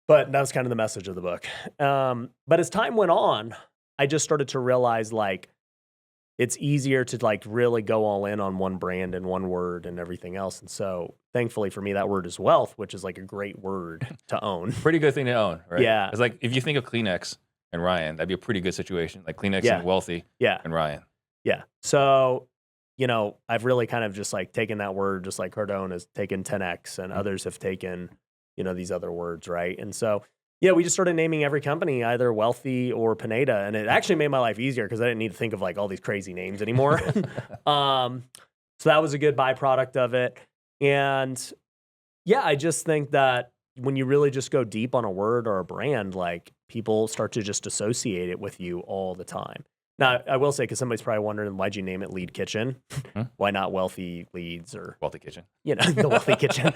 But that was kind of the message of the book. But as time went on, I just started to realize like it's easier to like really go all in on one brand and one word and everything else. And so thankfully for me, that word is wealth, which is like a great word to own. Pretty good thing to own, right? Yeah. It's like if you think of Kleenex and Ryan, that'd be a pretty good situation. Like Kleenex and wealthy and Ryan. Yeah. So, I've really kind of just like taken that word, just like Cardone has taken 10X and others have taken, these other words, right? And so, we just started naming every company either Wealthy or Pineda, and it actually made my life easier because I didn't need to think of like all these crazy names anymore. So that was a good byproduct of it. And I just think that when you really just go deep on a word or a brand, like people start to just associate it with you all the time. Now, I will say, because somebody's probably wondering, why'd you name it Lead Kitchen? Why not Wealthy Leads or Wealthy Kitchen? The Wealthy Kitchen.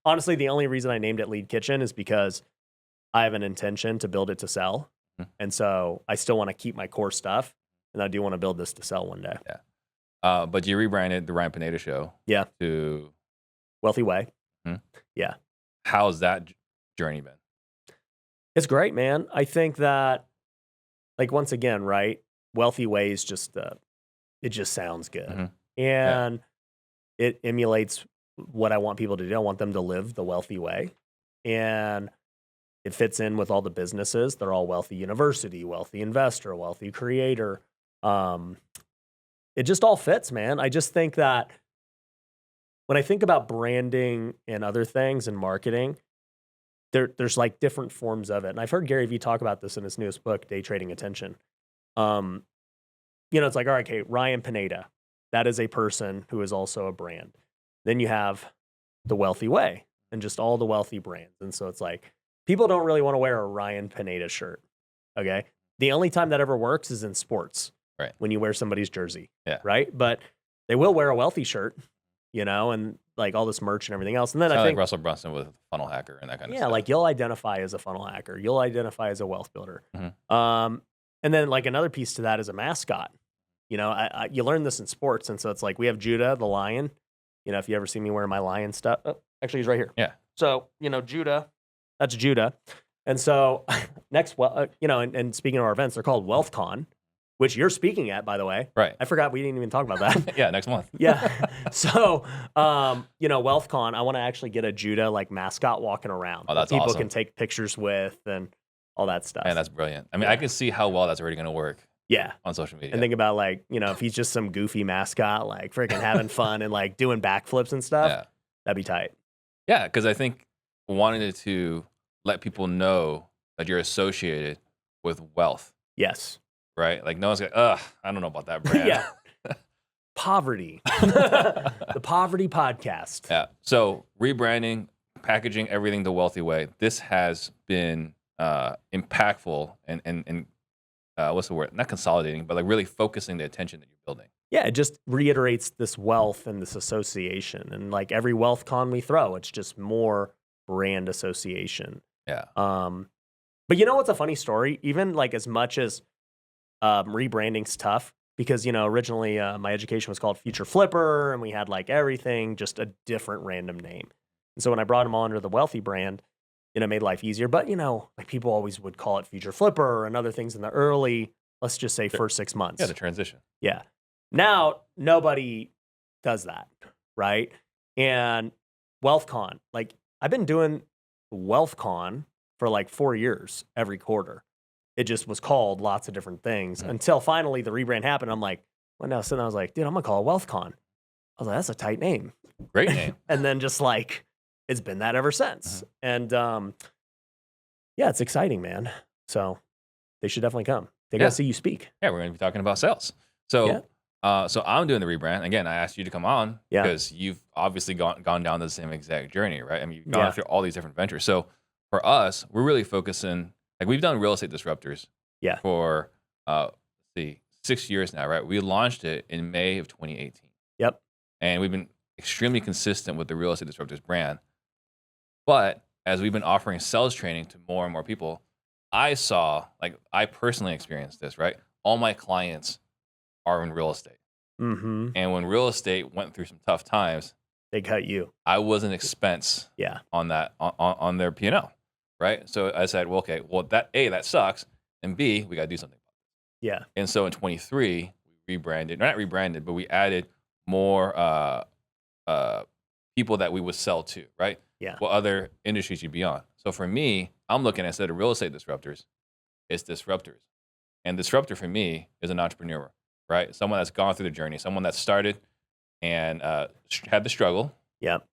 Honestly, the only reason I named it Lead Kitchen is because I have an intention to build it to sell. And so I still want to keep my core stuff. And I do want to build this to sell one day. Yeah. But you rebranded the Ryan Pineda Show. Yeah. To Wealthy Way. Yeah. How's that journey been? It's great, man. I think that, like, once again, right? Wealthy Way is just, it just sounds good. And it emulates what I want people to do. I want them to live the wealthy way. And it fits in with all the businesses. They're all wealthy university, wealthy investor, wealthy creator. It just all fits, man. I just think that when I think about branding and other things and marketing, there's like different forms of it. And I've heard Gary Vee talk about this in his newest book, Day Trading Attention. It's like, all right, okay, Ryan Pineda, that is a person who is also a brand. Then you have the Wealthy Way and just all the wealthy brands. And so it's like, people don't really want to wear a Ryan Pineda shirt. Okay. The only time that ever works is in sports. Right. When you wear somebody's jersey. Yeah. Right. But they will wear a wealthy shirt, and like all this merch and everything else. And then I think like Russell Brunson with Funnel Hacker and that kind of stuff. Yeah. Like you'll identify as a funnel hacker. You'll identify as a wealth builder. And then like another piece to that is a mascot. You learn this in sports. And so it's like we have Judah, the lion. If you ever see me wearing my lion stuff, actually he's right here. Yeah. So, Judah. That's Judah. And so and speaking of our events, they're called WealthCon, which you're speaking at, by the way. Right. I forgot we didn't even talk about that. Yeah, next month. Yeah. So, WealthCon, I want to actually get a Judah like mascot walking around. Oh, that's people awesome. can take pictures with and all that stuff. And that's brilliant. I mean, I can see how well that's already going to work. Yeah. On social media. And think about like, if he's just some goofy mascot, like freaking having fun and like doing backflips and stuff, that'd be tight. Yeah, because I think wanting to let people know that you're associated with wealth. Yes. Right? Like no one's like, I don't know about that brand. Yeah. Poverty. The Poverty Podcast. Yeah. So rebranding, packaging everything the wealthy way. This has been impactful and what's the word? Not consolidating, but like really focusing the attention that you're building. Yeah, it just reiterates this wealth and this association. And like every wealth con we throw, it's just more brand association. Yeah. But you know what's a funny story? Even like as much as rebranding's tough, because originally my education was called Future Flipper, and we had like everything, just a different random name. And so when I brought them all under the Wealthy brand, it made life easier. But like people always would call it Future Flipper and other things in the early, let's just say first 6 months. Yeah, the transition. Yeah. Now nobody does that, right? And WealthCon, like I've been doing WealthCon for like 4 years every quarter. It just was called lots of different things until finally the rebrand happened. I'm like, well, now, so I was like, dude, I'm gonna call it WealthCon. I was like, that's a tight name. Great name. And then just like, it's been that ever since. And it's exciting, man. So they should definitely come. They gotta see you speak. Yeah, we're gonna be talking about sales. So So I'm doing the rebrand. Again, I asked you to come on Yeah. because you've obviously gone down the same exact journey, right? I mean, you've gone Yeah. through all these different ventures. So for us, we're really focusing, like we've done real estate disruptors Yeah. for, let's see, 6 years now, right? We launched it in May of 2018. Yep. And we've been extremely consistent with the real estate disruptors brand. But as we've been offering sales training to more and more people, I personally experienced this, right? All my clients are in real estate. Mm-hmm. And when real estate went through some tough times, They cut you. I was an expense Yeah. on that on their P&L, right? So I said, well, okay, well that sucks, and B, we got to do something. Yeah. And so in 23, we rebranded, not rebranded, but we added more people that we would sell to, right? Yeah. What other industries you'd be on. So for me, I'm looking at, instead of real estate disruptors, it's disruptors. And disruptor for me is an entrepreneur, right? Someone that's gone through the journey, someone that started and had the struggle. Yep.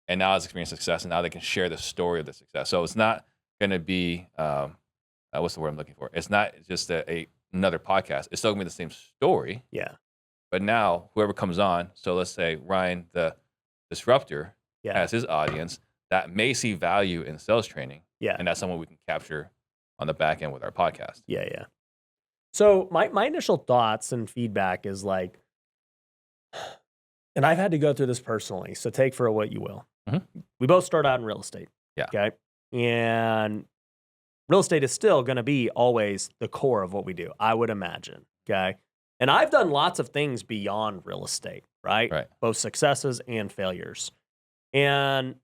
And now has experienced success, and now they can share the story of the success. So it's not going to be, what's the word I'm looking for? It's not just another podcast. It's still going to be the same story. Yeah. But now whoever comes on, so let's say Ryan, the disruptor, Yeah. has his audience that may see value in sales training. Yeah. And that's someone we can capture on the back end with our podcast. Yeah, yeah. So my initial thoughts and feedback is like, and I've had to go through this personally, so take for what you will. Mhm. We both start out in real estate. Yeah. Okay. And real estate is still going to be always the core of what we do, I would imagine. Okay. And I've done lots of things beyond real estate, right? Right. Both successes and failures. And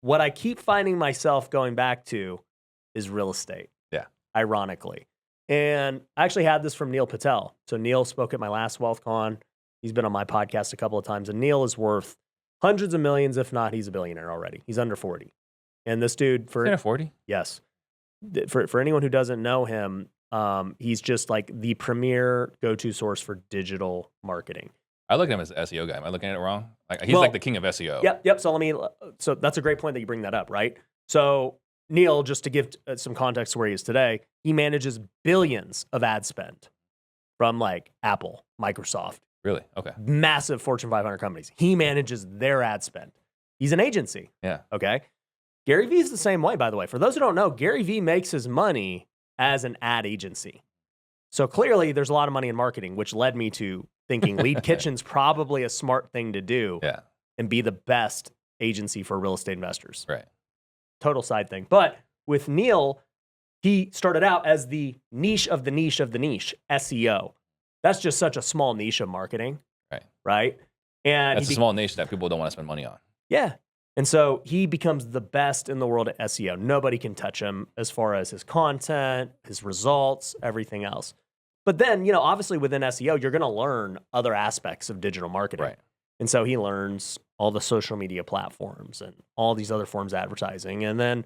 what I keep finding myself going back to is real estate. Yeah. Ironically. And I actually had this from Neil Patel. So Neil spoke at my last WealthCon. He's been on my podcast a couple of times. And Neil is worth hundreds of millions, if not, he's a billionaire already. He's under 40. And this dude, Under 40? Yes. For anyone who doesn't know him, he's just like the premier go-to source for digital marketing. I look at him as an SEO guy. Am I looking at it wrong? Like, he's Well, like the king of SEO. Yep. So that's a great point that you bring that up, right? So Neil, just to give some context to where he is today, he manages billions of ad spend from like Apple, Microsoft, Really? Okay. massive Fortune 500 companies. He manages their ad spend. He's an agency. Yeah. Okay. Gary Vee is the same way, by the way. For those who don't know, Gary Vee makes his money as an ad agency. So clearly there's a lot of money in marketing, which led me to thinking Lead Kitchen's probably a smart thing to do Yeah. and be the best agency for real estate investors. Right. Total side thing. But with Neil, he started out as the niche of the niche of the niche, SEO. That's just such a small niche of marketing. Right. And That's a small niche that people don't want to spend money on. yeah. And so he becomes the best in the world at SEO. Nobody can touch him as far as his content, his results, everything else. But then, obviously within SEO, you're going to learn other aspects of digital marketing. Right. And so he learns all the social media platforms and all these other forms of advertising. And then,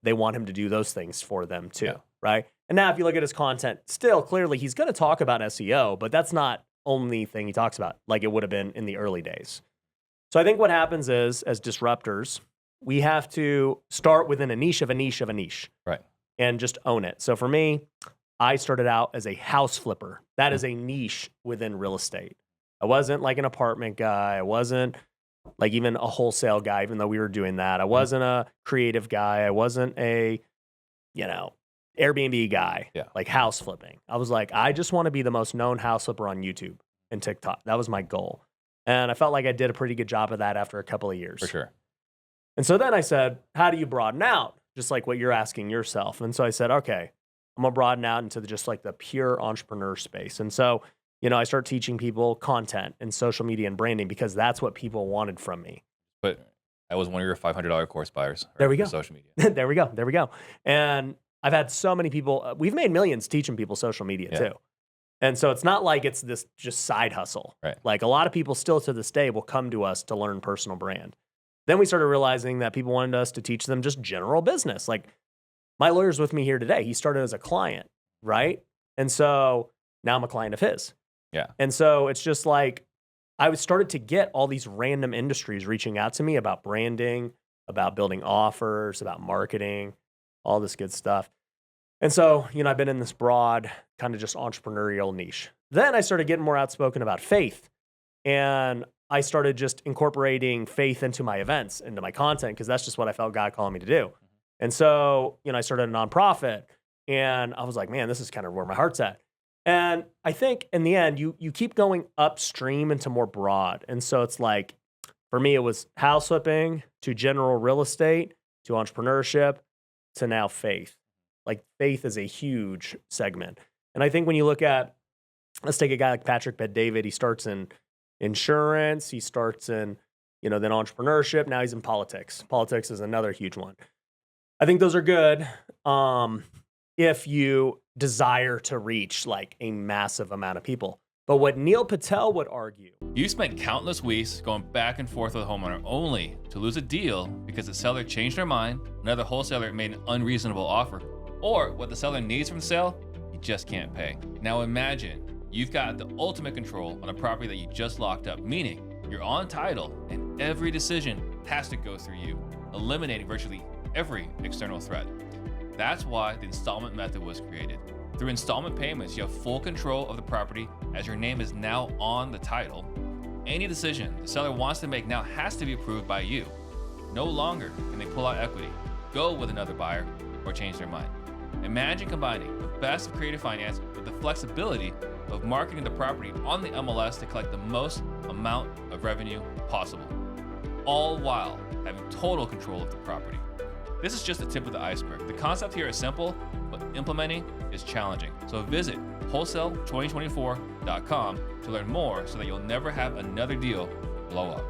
they want him to do those things for them too. Yeah. Right. And now if you look at his content, still clearly he's going to talk about SEO, but that's not only thing he talks about like it would have been in the early days. So I think what happens is, as disruptors, we have to start within a niche of a niche of a niche. Right. And just own it. So for me, I started out as a house flipper. That is a niche within real estate. I wasn't like an apartment guy. I wasn't like even a wholesale guy, even though we were doing that. I wasn't a creative guy. I wasn't a, Airbnb guy, Yeah. like house flipping. I was like, I just want to be the most known house flipper on YouTube and TikTok. That was my goal. And I felt like I did a pretty good job of that after a couple of years. For sure. And so then I said, how do you broaden out? Just like what you're asking yourself. And so I said, okay, I'm going to broaden out into just like the pure entrepreneur space. And so, I start teaching people content and social media and branding because that's what people wanted from me. But I was one of your $500 course buyers. There we for go. Social media. There we go. And I've had so many people, we've made millions teaching people social media too. And so it's not like it's this just side hustle. Right. Like a lot of people still to this day will come to us to learn personal brand. Then we started realizing that people wanted us to teach them just general business. Like my lawyer's with me here today. He started as a client, right? And so now I'm a client of his. Yeah. And so it's just like I started to get all these random industries reaching out to me about branding, about building offers, about marketing, all this good stuff. And so, I've been in this broad kind of just entrepreneurial niche. then I started getting more outspoken about faith. And I started just incorporating faith into my events, into my content, because that's just what I felt God calling me to do. And so, I started a nonprofit, and I was like, man, this is kind of where my heart's at. And I think in the end, you keep going upstream into more broad. And so it's like, for me, it was house flipping to general real estate to entrepreneurship to now faith. Like faith is a huge segment. And I think when you look at, let's take a guy like Patrick Bet-David, he starts in insurance, he starts in, then entrepreneurship, now he's in politics. Politics is another huge one. I think those are good if you desire to reach like a massive amount of people. But what Neil Patel would argue, You spent countless weeks going back and forth with a homeowner only to lose a deal because the seller changed their mind, another wholesaler made an unreasonable offer, or what the seller needs from the sale, you just can't pay. Now imagine you've got the ultimate control on a property that you just locked up, meaning you're on title and every decision has to go through you, eliminating virtually every external threat. That's why the installment method was created. Through installment payments, you have full control of the property as your name is now on the title. Any decision the seller wants to make now has to be approved by you. No longer can they pull out equity, go with another buyer, or change their mind. Imagine combining the best of creative finance with the flexibility of marketing the property on the MLS to collect the most amount of revenue possible, all while having total control of the property. This is just the tip of the iceberg. The concept here is simple, but implementing is challenging. So visit wholesale2024.com to learn more so that you'll never have another deal blow up.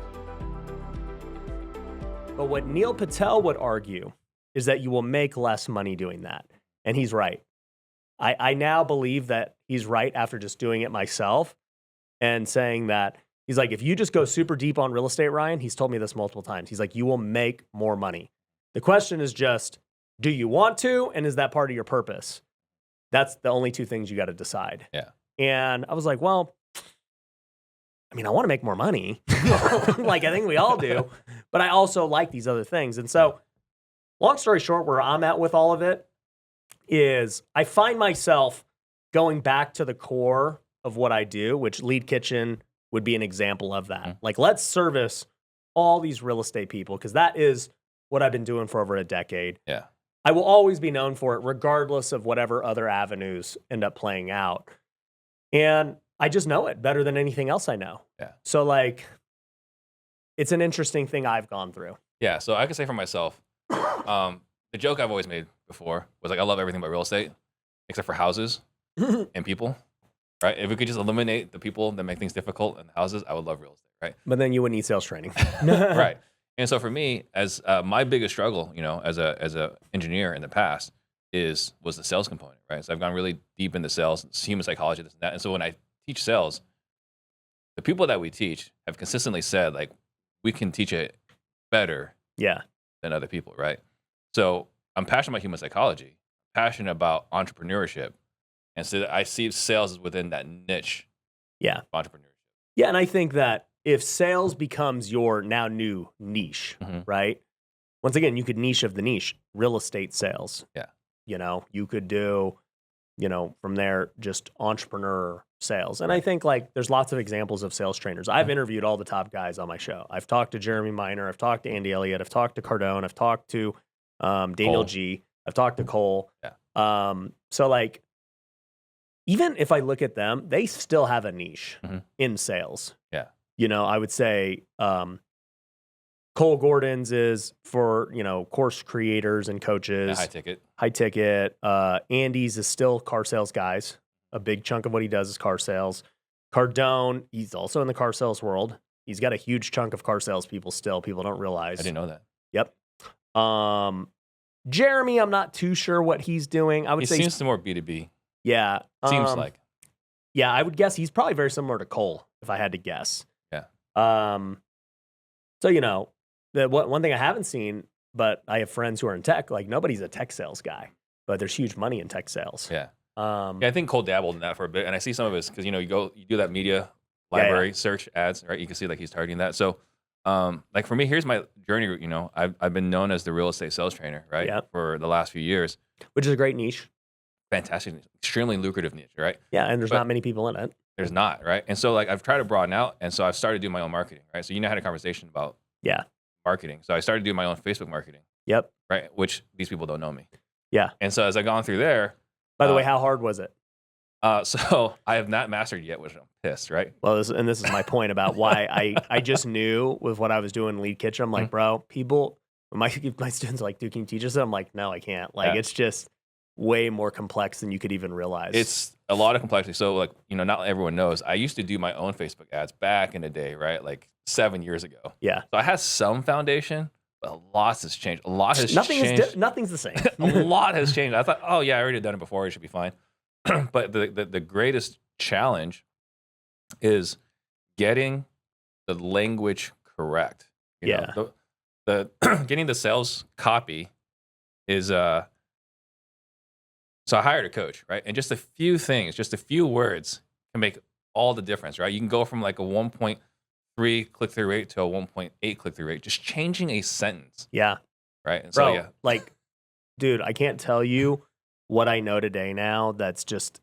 but what Neil Patel would argue is that you will make less money doing that. And he's right. I now believe that he's right after just doing it myself and saying that he's like, if you just go super deep on real estate, Ryan, he's told me this multiple times. He's like, you will make more money. The question is just, do you want to? And is that part of your purpose? That's the only two things you got to decide. Yeah. And I was like, well, I mean, I want to make more money. Like I think we all do, but I also like these other things. And so long story short, where I'm at with all of it is I find myself going back to the core of what I do, which Lead Kitchen would be an example of that. Mm. Like, let's service all these real estate people because that is what I've been doing for over a decade. Yeah. I will always be known for it, regardless of whatever other avenues end up playing out. And I just know it better than anything else I know. Yeah. So, like, it's an interesting thing I've gone through. Yeah. So I can say for myself, the joke I've always made before was like, I love everything about real estate except for houses and people, right? If we could just eliminate the people that make things difficult in houses, I would love real estate, right? But then you would need sales training. Right. And so for me, as my biggest struggle, as a engineer in the past was the sales component, right? So I've gone really deep into sales, human psychology, this and that. And so when I teach sales, the people that we teach have consistently said, like, we can teach it better than other people, right? So I'm passionate about human psychology, passionate about entrepreneurship. And so I see sales as within that niche of entrepreneurship. Yeah, and I think that if sales becomes your now new niche, right? Once again, you could niche of the niche, real estate sales. Yeah. You could do, from there, just entrepreneur sales. And I think like there's lots of examples of sales trainers. I've interviewed all the top guys on my show. I've talked to Jeremy Miner. I've talked to Andy Elliott. I've talked to Cardone. I've talked to Daniel Cole. G. I've talked to Cole. Yeah. So like, even if I look at them, they still have a niche in sales. Yeah. I would say Cole Gordon's is for, course creators and coaches. Yeah, High ticket. Andy's is still car sales guys. A big chunk of what he does is car sales. Cardone, he's also in the car sales world. He's got a huge chunk of car sales people still. People don't realize. I didn't know that. Yep. Jeremy, I'm not too sure what he's doing. I would say He seems to more B2B. Yeah. Seems like. Yeah, I would guess he's probably very similar to Cole, if I had to guess. Yeah. So, the one thing I haven't seen, but I have friends who are in tech, like nobody's a tech sales guy, but there's huge money in tech sales. Yeah. I think Cole dabbled in that for a bit, and I see some of his because you do that media library search ads, right? You can see like he's targeting that. So, like for me, here's my journey. I've been known as the real estate sales trainer, right, for the last few years, which is a great niche. Fantastic, extremely lucrative niche, right? Yeah, and there's not many people in it. There's not, right? And so like I've tried to broaden out, and so I've started doing my own marketing, right? So I had a conversation about Yeah. marketing. So I started doing my own Facebook marketing, Yep. right? Which these people don't know me. Yeah. And so as I've gone through there, By the way, how hard was it? so I have not mastered yet, which I'm pissed, right? Well, this is my point about why I just knew with what I was doing in Lead Kitchen. I'm like, bro, people, my students are like, dude, can you teach us that? I'm like, no, I can't. Like, it's just way more complex than you could even realize. It's a lot of complexity. So like, not everyone knows. I used to do my own Facebook ads back in the day, right? Like 7 years ago. Yeah. So I had some foundation, but lots has changed. A lot has changed. Nothing's the same. A lot has changed. I thought, oh yeah, I already done it before. It should be fine. But the greatest challenge is getting the language correct. You know, the getting the sales copy is so I hired a coach, right? And just a few things, just a few words can make all the difference, right? You can go from like a 1.3 click-through rate to a 1.8 click-through rate, just changing a sentence. Yeah. Right. And Bro, so yeah. like, dude, I can't tell you what I know today now that's just,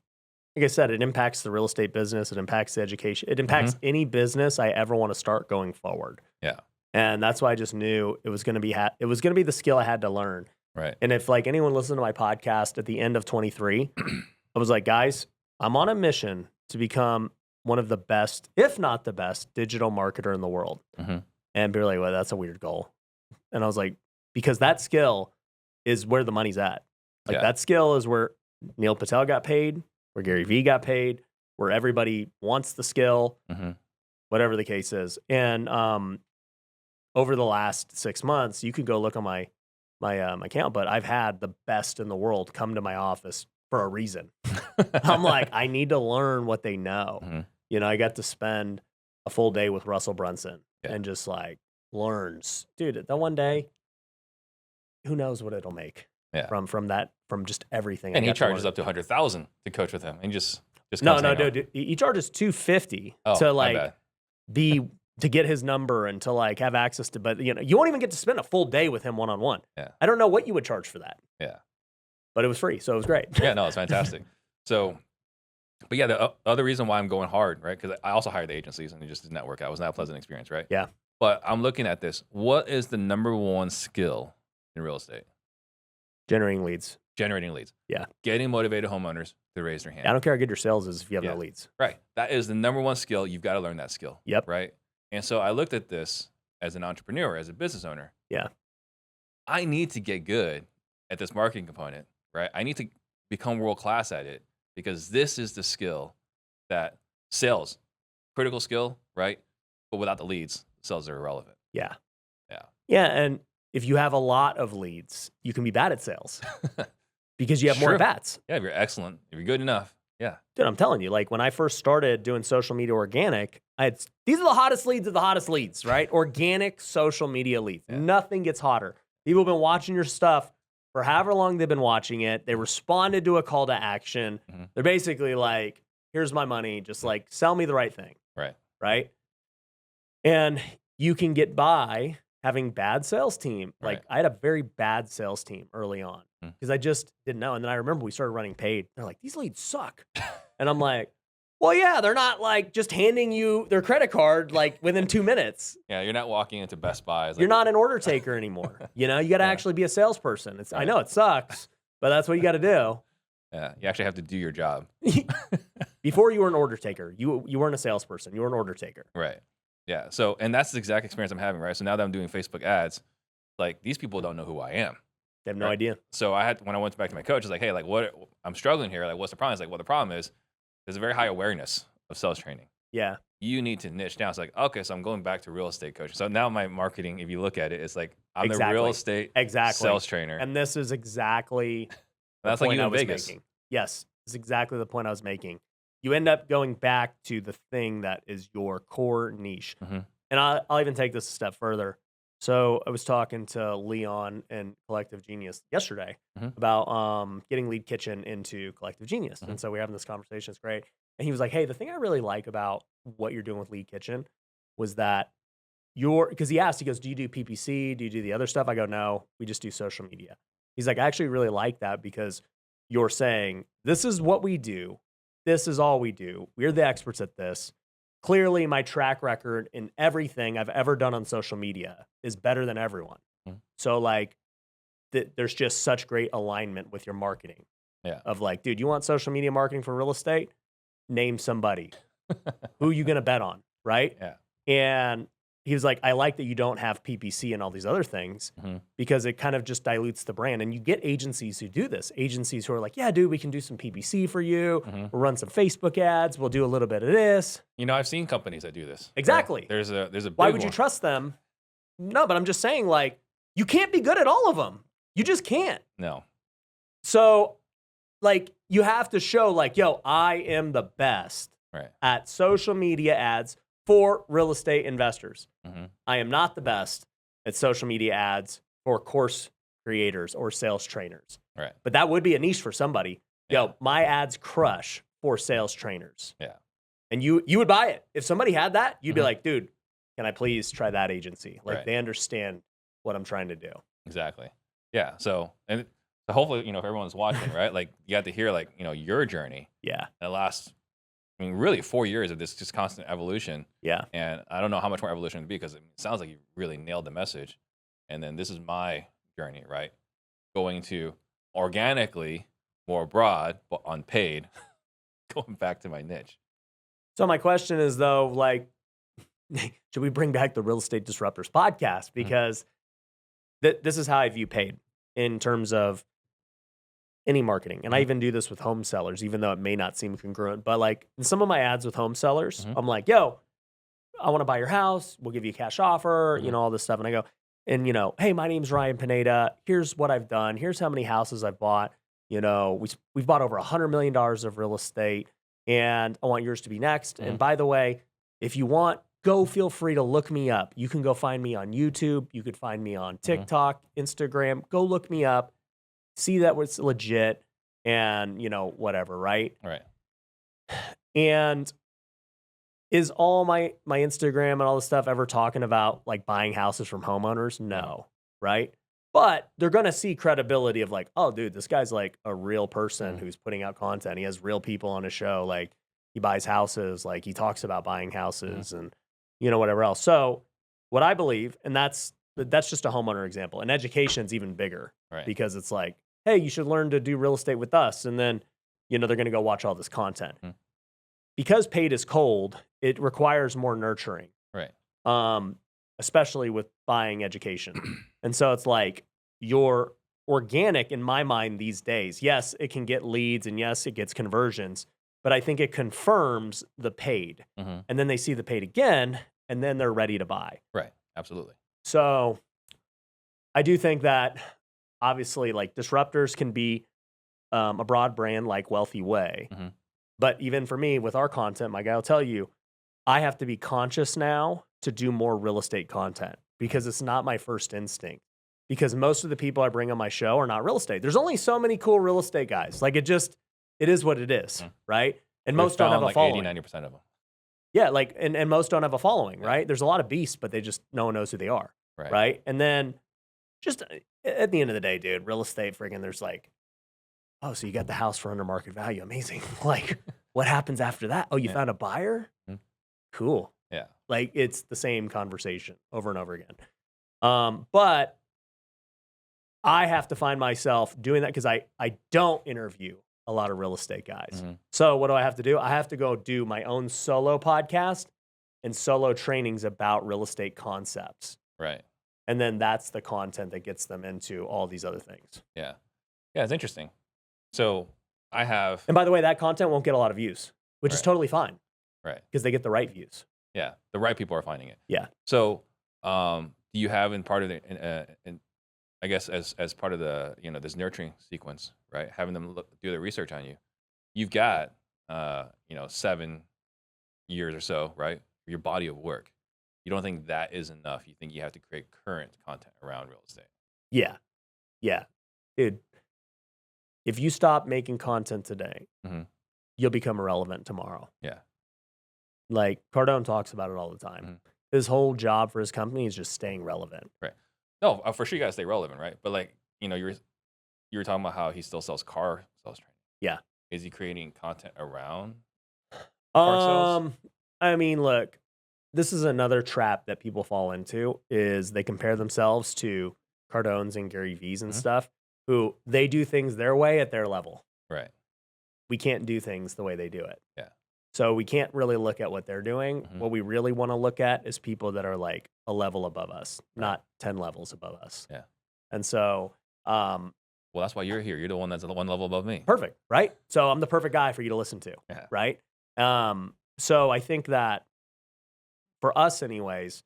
like I said, it impacts the real estate business. It impacts the education. It impacts any business I ever want to start going forward. Yeah. And that's why I just knew it was going to be the skill I had to learn. Right. And if like anyone listened to my podcast at the end of 23, I was like, guys, I'm on a mission to become one of the best, if not the best, digital marketer in the world. And be like, well, that's a weird goal. And I was like, because that skill is where the money's at. Like that skill is where Neil Patel got paid, where Gary Vee got paid, where everybody wants the skill, whatever the case is. And over the last 6 months, you could go look on my account, but I've had the best in the world come to my office for a reason. I'm like, I need to learn what they know. I got to spend a full day with Russell Brunson and just like learns, dude, that one day, who knows what it'll make from just everything. And he charges up to $100,000 to coach with him, and just no, dude, he charges $250 to like to get his number and to like have access to, but you won't even get to spend a full day with him one-on-one. I don't know what you would charge for that. But it was free, so it was great. Yeah, no, it's fantastic. So, but yeah, the other reason why I'm going hard, right? Because I also hired the agencies and it just did not work out. It was not a pleasant experience, right? Yeah. But I'm looking at this. What is the number one skill in real estate? Generating leads. Generating leads. Yeah. Getting motivated homeowners to raise their hand. I don't care how good your sales is if you have no leads. Right. That is the number one skill. You've got to learn that skill. Yep. Right. And so I looked at this as an entrepreneur, as a business owner. Yeah. I need to get good at this marketing component, right? I need to become world class at it, because this is the skill that sales, critical skill, right? But without the leads, sales are irrelevant. Yeah. Yeah. Yeah. And if you have a lot of leads, you can be bad at sales because you have more bats. Yeah. If you're excellent, if you're good enough. Yeah. Dude, I'm telling you, like when I first started doing social media organic, these are the hottest leads of the hottest leads, right? Organic social media leads. Yeah. Nothing gets hotter. People have been watching your stuff for however long they've been watching it. They responded to a call to action. They're basically like, here's my money. Just like, sell me the right thing. Right. Right. And you can get by having bad sales team. Like I had a very bad sales team early on because I just didn't know. And then I remember we started running paid. They're like, these leads suck. And I'm like, well, yeah, they're not like just handing you their credit card like within 2 minutes. Yeah, you're not walking into Best Buy. You're not an order taker anymore. You got to actually be a salesperson. I know it sucks, but that's what you got to do. Yeah, you actually have to do your job. Before you were an order taker, you weren't a salesperson. You were an order taker. Right. Yeah. So, and that's the exact experience I'm having, right? So now that I'm doing Facebook ads, like these people don't know who I am. They have no idea. So when I went back to my coach, I was like, hey, like what I'm struggling here. Like, what's the problem? It's like, well, the problem is there's a very high awareness of sales training. Yeah. You need to niche down. It's like, okay, so I'm going back to real estate coaching. So now my marketing, if you look at it, it's like I'm the real estate sales trainer. And this is exactly the that's point like you I in was Vegas. making. Yes, it's exactly the point I was making. You end up going back to the thing that is your core niche. And I'll even take this a step further. So I was talking to Leon and Collective Genius yesterday about getting Lead Kitchen into Collective Genius. And so we're having this conversation. It's great. And he was like, hey, the thing I really like about what you're doing with Lead Kitchen was that because he asked, he goes, do you do PPC? Do you do the other stuff? I go, no, we just do social media. He's like, I actually really like that because you're saying, this is what we do. this is all we do. We're the experts at this. Clearly, my track record in everything I've ever done on social media is better than everyone. So like, there's just such great alignment with your marketing. Yeah. Of like, dude, you want social media marketing for real estate? Name somebody. Who you gonna bet on, right? Yeah. And he was like, I like that you don't have PPC and all these other things because it kind of just dilutes the brand. And you get agencies who do this. Agencies who are like, yeah, dude, we can do some PPC for you. We'll run some Facebook ads. We'll do a little bit of this. You know, I've seen companies that do this. Exactly. Right? There's a big Why would you one. trust them? No, but I'm just saying, like, you can't be good at all of them. You just can't. No. So, like, you have to show, like, yo, I am the best Right. at social media ads for real estate investors. I am not the best at social media ads for course creators or sales trainers. Right. But that would be a niche for somebody. Yo, my ads crush for sales trainers. Yeah. And you would buy it. If somebody had that, you'd be like, dude, can I please try that agency? Like, Right. they understand what I'm trying to do. Exactly. Yeah. So, and so hopefully, you know, if everyone's watching, right, like you got to hear like, you know, your journey Yeah. the last, I mean, really 4 years of this just constant evolution. Yeah. And I don't know how much more evolution to be because it sounds like you really nailed the message. And then this is my journey, right? Going to organically, more broad, but unpaid, going back to my niche. So my question is though, like, should we bring back the Real Estate Disruptors podcast? Because this is how I view paid in terms of any marketing. And I even do this with home sellers, even though it may not seem congruent. But like in some of my ads with home sellers, I'm like, yo, I want to buy your house. We'll give you a cash offer, you know, all this stuff. And I go, and you know, hey, my name's Ryan Pineda. Here's what I've done. Here's how many houses I've bought. You know, we've bought over $100 million of real estate, and I want yours to be next. And by the way, if you want, go feel free to look me up. You can go find me on YouTube. You could find me on TikTok, Instagram. Go look me up. See that it's legit and, you know, whatever, right? Right. And is all my Instagram and all this stuff ever talking about like buying houses from homeowners? No, right? But they're going to see credibility of like, oh, dude, this guy's like a real person who's putting out content. He has real people on his show. Like he buys houses, like he talks about buying houses and, you know, whatever else. So what I believe, and that's just a homeowner example, and education's even bigger because it's like, hey, you should learn to do real estate with us. And then, you know, they're going to go watch all this content. Because paid is cold, it requires more nurturing. Right. Especially with buying education. And so it's like your organic, in my mind these days, yes, it can get leads and yes, it gets conversions, but I think it confirms the paid. And then they see the paid again, and then they're ready to buy. Right. Absolutely. So I do think that obviously like Disruptors can be a broad brand like Wealthy Way. But even for me with our content, my guy will tell you, I have to be conscious now to do more real estate content because it's not my first instinct. Because most of the people I bring on my show are not real estate. There's only so many cool real estate guys. Like it is what it is, right? And most don't have a like following. 80-90% of them. Yeah, like and most don't have a following, right? There's a lot of beasts, but no one knows who they are, right? And then just at the end of the day, dude, real estate friggin' there's like, oh, so you got the house for under market value. Amazing. Like, what happens after that? Oh, you found a buyer? Cool. Yeah. Like, it's the same conversation over and over again. But I have to find myself doing that because I don't interview a lot of real estate guys. So what do I have to do? I have to go do my own solo podcast and solo trainings about real estate concepts. Right. And then that's the content that gets them into all these other things. Yeah. Yeah, it's interesting. So I have... And by the way, that content won't get a lot of views, which is totally fine. Right. Because they get the right views. Yeah. The right people are finding it. Yeah. So do you have in part of the... I guess as part of the, you know, this nurturing sequence, right? Having them do their research on you. You've got, 7 years or so, right? Your body of work. You don't think that is enough. You think you have to create current content around real estate. Yeah. Yeah. Dude, if you stop making content today, you'll become irrelevant tomorrow. Yeah. Like Cardone talks about it all the time. His whole job for his company is just staying relevant. Right. No, for sure you gotta stay relevant, right? But like, you were talking about how he still sells car sales training. Yeah. Is he creating content around car sales? I mean, look, this is another trap that people fall into is they compare themselves to Cardones and Gary V's and Mhm. stuff, who they do things their way at their level. Right. We can't do things the way they do it. Yeah. So we can't really look at what they're doing. Mhm. What we really want to look at is people that are like a level above us, Right. not 10 levels above us. Yeah. And so, Well, that's why you're here. You're the one that's one level above me. perfect, right? So I'm the perfect guy for you to listen to, Yeah. right? So I think that for us, anyways,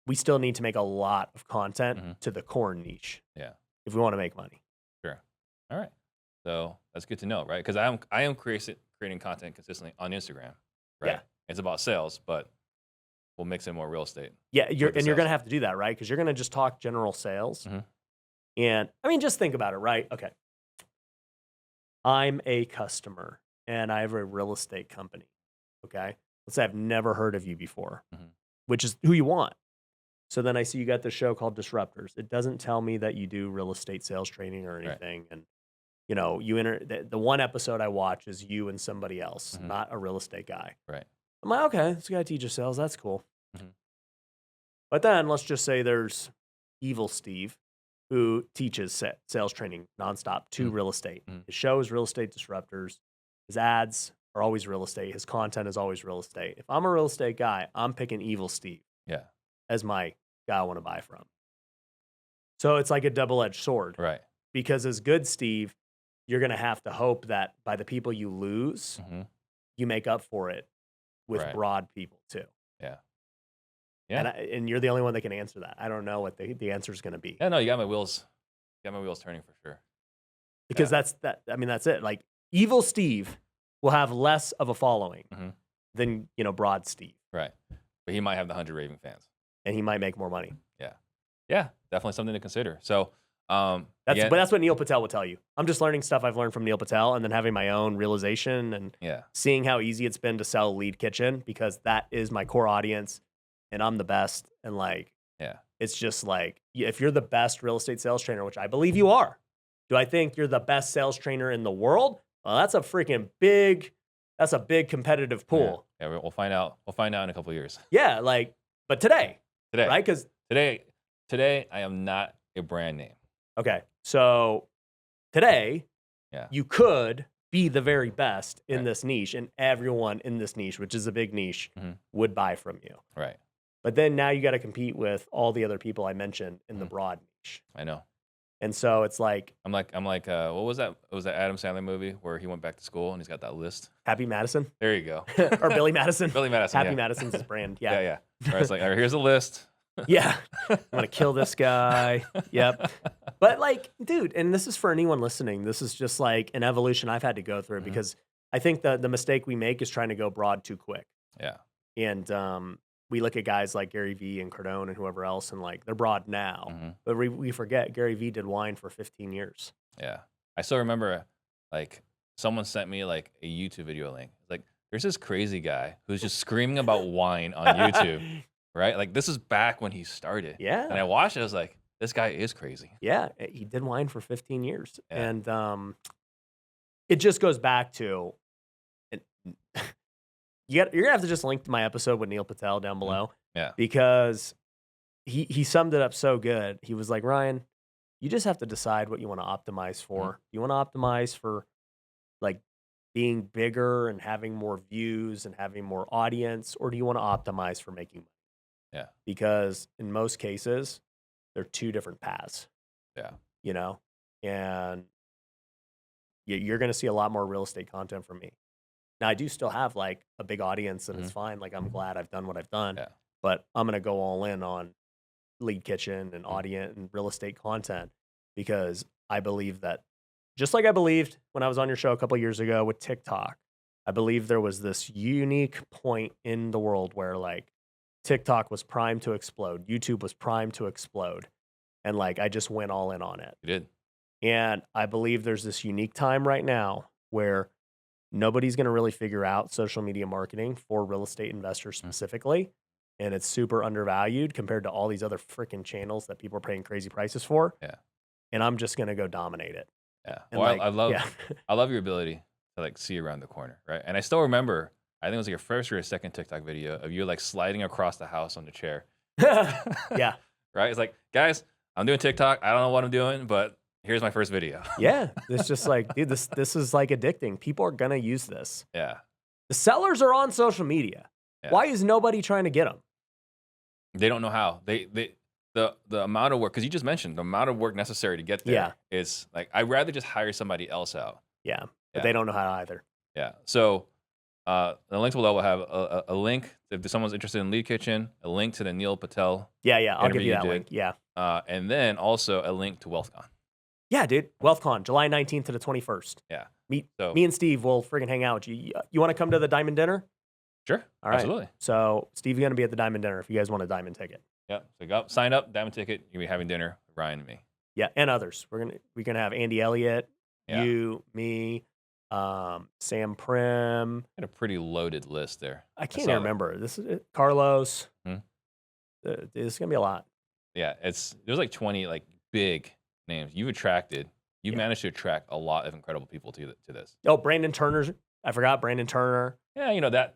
we still need to make a lot of content Mhm. to the core niche. Yeah. If we want to make money. Sure. All right. So that's good to know, right? Because I am creating content consistently on Instagram, right? Yeah. It's about sales, but we'll mix in more real estate. Yeah, with the you're sales. going to have to do that, right? Because you're going to just talk general sales. Mhm. And I mean, just think about it, right? Okay. I'm a customer and I have a real estate company. Okay. Let's say I've never heard of you before, Mhm. which is who you want. So then I see you got this show called Disruptors. It doesn't tell me that you do real estate sales training or Right. anything. And, you know, you enter the one episode I watch is you and somebody else, Mhm. not a real estate guy. Right. I'm like, okay, this guy teaches sales. That's cool. Mhm. But then let's just say there's Evil Steve, who teaches sales training nonstop to Mhm. real estate. Mm-hmm. Mhm. His show is Real Estate Disruptors. His ads are always real estate. His content is always real estate. If I'm a real estate guy, I'm picking Evil Steve Yeah. as my guy I want to buy from. So it's like a double-edged sword Right. because as good Steve, you're going to have to hope that by the people you lose, Mhm. you make up for it with Right. broad people too. Yeah. Yeah. And you're the only one that can answer that. I don't know what the answer is going to be. Yeah. No, you got my wheels. Turning for sure. Because that's it. Like Evil Steve will have less of a following Mhm. than, Broad Steve, Right. But he might have the 100 raving fans. and he might make more money. Yeah. Definitely something to consider. So, But that's what Neil Patel would tell you. I'm just learning stuff I've learned from Neil Patel and then having my own realization and yeah. seeing how easy it's been to sell Lead Kitchen because that is my core audience and I'm the best. And Yeah. it's just like, if you're the best real estate sales trainer, which I believe you are, do I think you're the best sales trainer in the world? Well, that's a that's a big competitive pool. Yeah. We'll find out. We'll find out in a couple of years. Yeah. But today, Today. right? Because, Today, I am not a brand name. okay, so today, Yeah. you could be the very best in Right. this niche, and everyone in this niche, which is a big niche, Mhm. would buy from you. Right. But then now you got to compete with all the other people I mentioned in the Mhm. broad niche. I know. And so it's like I'm like, what was that? It was that Adam Sandler movie where he went back to school and he's got that list. Happy Madison There you go. or Billy Madison. Billy Madison. Happy yeah. Madison's his brand. Yeah. Yeah. Yeah. Or it's like, all right, here's a list. Yeah. I'm going to kill this guy. Yep. But dude, and this is for anyone listening. This is just like an evolution I've had to go through Mhm. because I think the mistake we make is trying to go broad too quick. Yeah. And we look at guys like Gary Vee and Cardone and whoever else, and they're broad now. Mhm. But we forget Gary Vee did wine for 15 years. Yeah. I still remember someone sent me a YouTube video link. It's like, there's this crazy guy who's just screaming about wine on YouTube, right? This is back when he started. Yeah. And I watched it. I was like, this guy is crazy. Yeah, he did wine for 15 years. Yeah. And it just goes back to you're going to have to just link to my episode with Neil Patel down below. Yeah. Because he summed it up so good. He was like, Ryan, you just have to decide what you want to optimize for. You want to optimize for being bigger and having more views and having more audience, or do you want to optimize for making money? Yeah. Because in most cases, they're two different paths. Yeah. And you're going to see a lot more real estate content from me. Now, I do still have a big audience and it's fine. I'm glad I've done what I've done, Yeah. but I'm going to go all in on Lead Kitchen and audience and real estate content because I believe that just like I believed when I was on your show a couple of years ago with TikTok, I believe there was this unique point in the world where TikTok was primed to explode. YouTube was primed to explode. And I just went all in on it. You did. And I believe there's this unique time right now where nobody's going to really figure out social media marketing for real estate investors specifically. And it's super undervalued compared to all these other freaking channels that people are paying crazy prices for. Yeah. And I'm just going to go dominate it. Yeah. And Well, I love yeah. I love your ability to like see around the corner, right? And I still remember, I think it was like your first or your second TikTok video of you like sliding across the house on the chair. Yeah. Right? It's like, guys, I'm doing TikTok. I don't know what I'm doing, but here's my first video. Yeah. It's just like, dude, this is like addicting. People are going to use this. Yeah. The sellers are on social media. Yeah. Why is nobody trying to get them? They don't know how. The amount of work, because you just mentioned the amount of work necessary to get there is like, I'd rather just hire somebody else out. Yeah. But they don't know how either. Yeah. So the links below will have a link if someone's interested in Lead Kitchen, a link to the Neil Patel. Yeah. I'll give you that did. link. Yeah. And then also a link to WealthCon. Yeah, dude. WealthCon, July 19th to the 21st. Yeah. Me and Steve will friggin' hang out with you. You want to come to the Diamond Dinner? Sure. All right. Absolutely. So Steve's going to be at the Diamond Dinner if you guys want a Diamond ticket. Yeah. So go sign up, Diamond ticket. You'll be having dinner with Ryan and me. Yeah, and others. We're gonna have Andy Elliott, Yeah. you, me, Sam Prim. Got a pretty loaded list there. I can't even remember. This is it. Carlos. Hmm. This is gonna be a lot. Yeah, there's like 20 like big names. You've managed to attract a lot of incredible people to this. Oh, Brandon Turner's. I forgot Brandon Turner. Yeah, you know that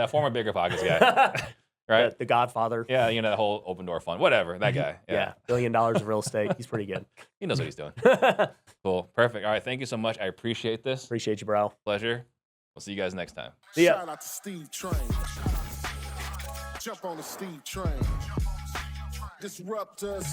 former Bigger Pockets guy, right? The Godfather. Yeah, you know that whole open door fund, whatever. That guy. Yeah. $1 billion of real estate. He's pretty good. He knows what he's doing. Cool, perfect. All right, thank you so much. I appreciate this. Appreciate you, bro. Pleasure. We'll see you guys next time. See ya. Shout out to Steve Trang. Jump on the Steve Trang. Disruptors.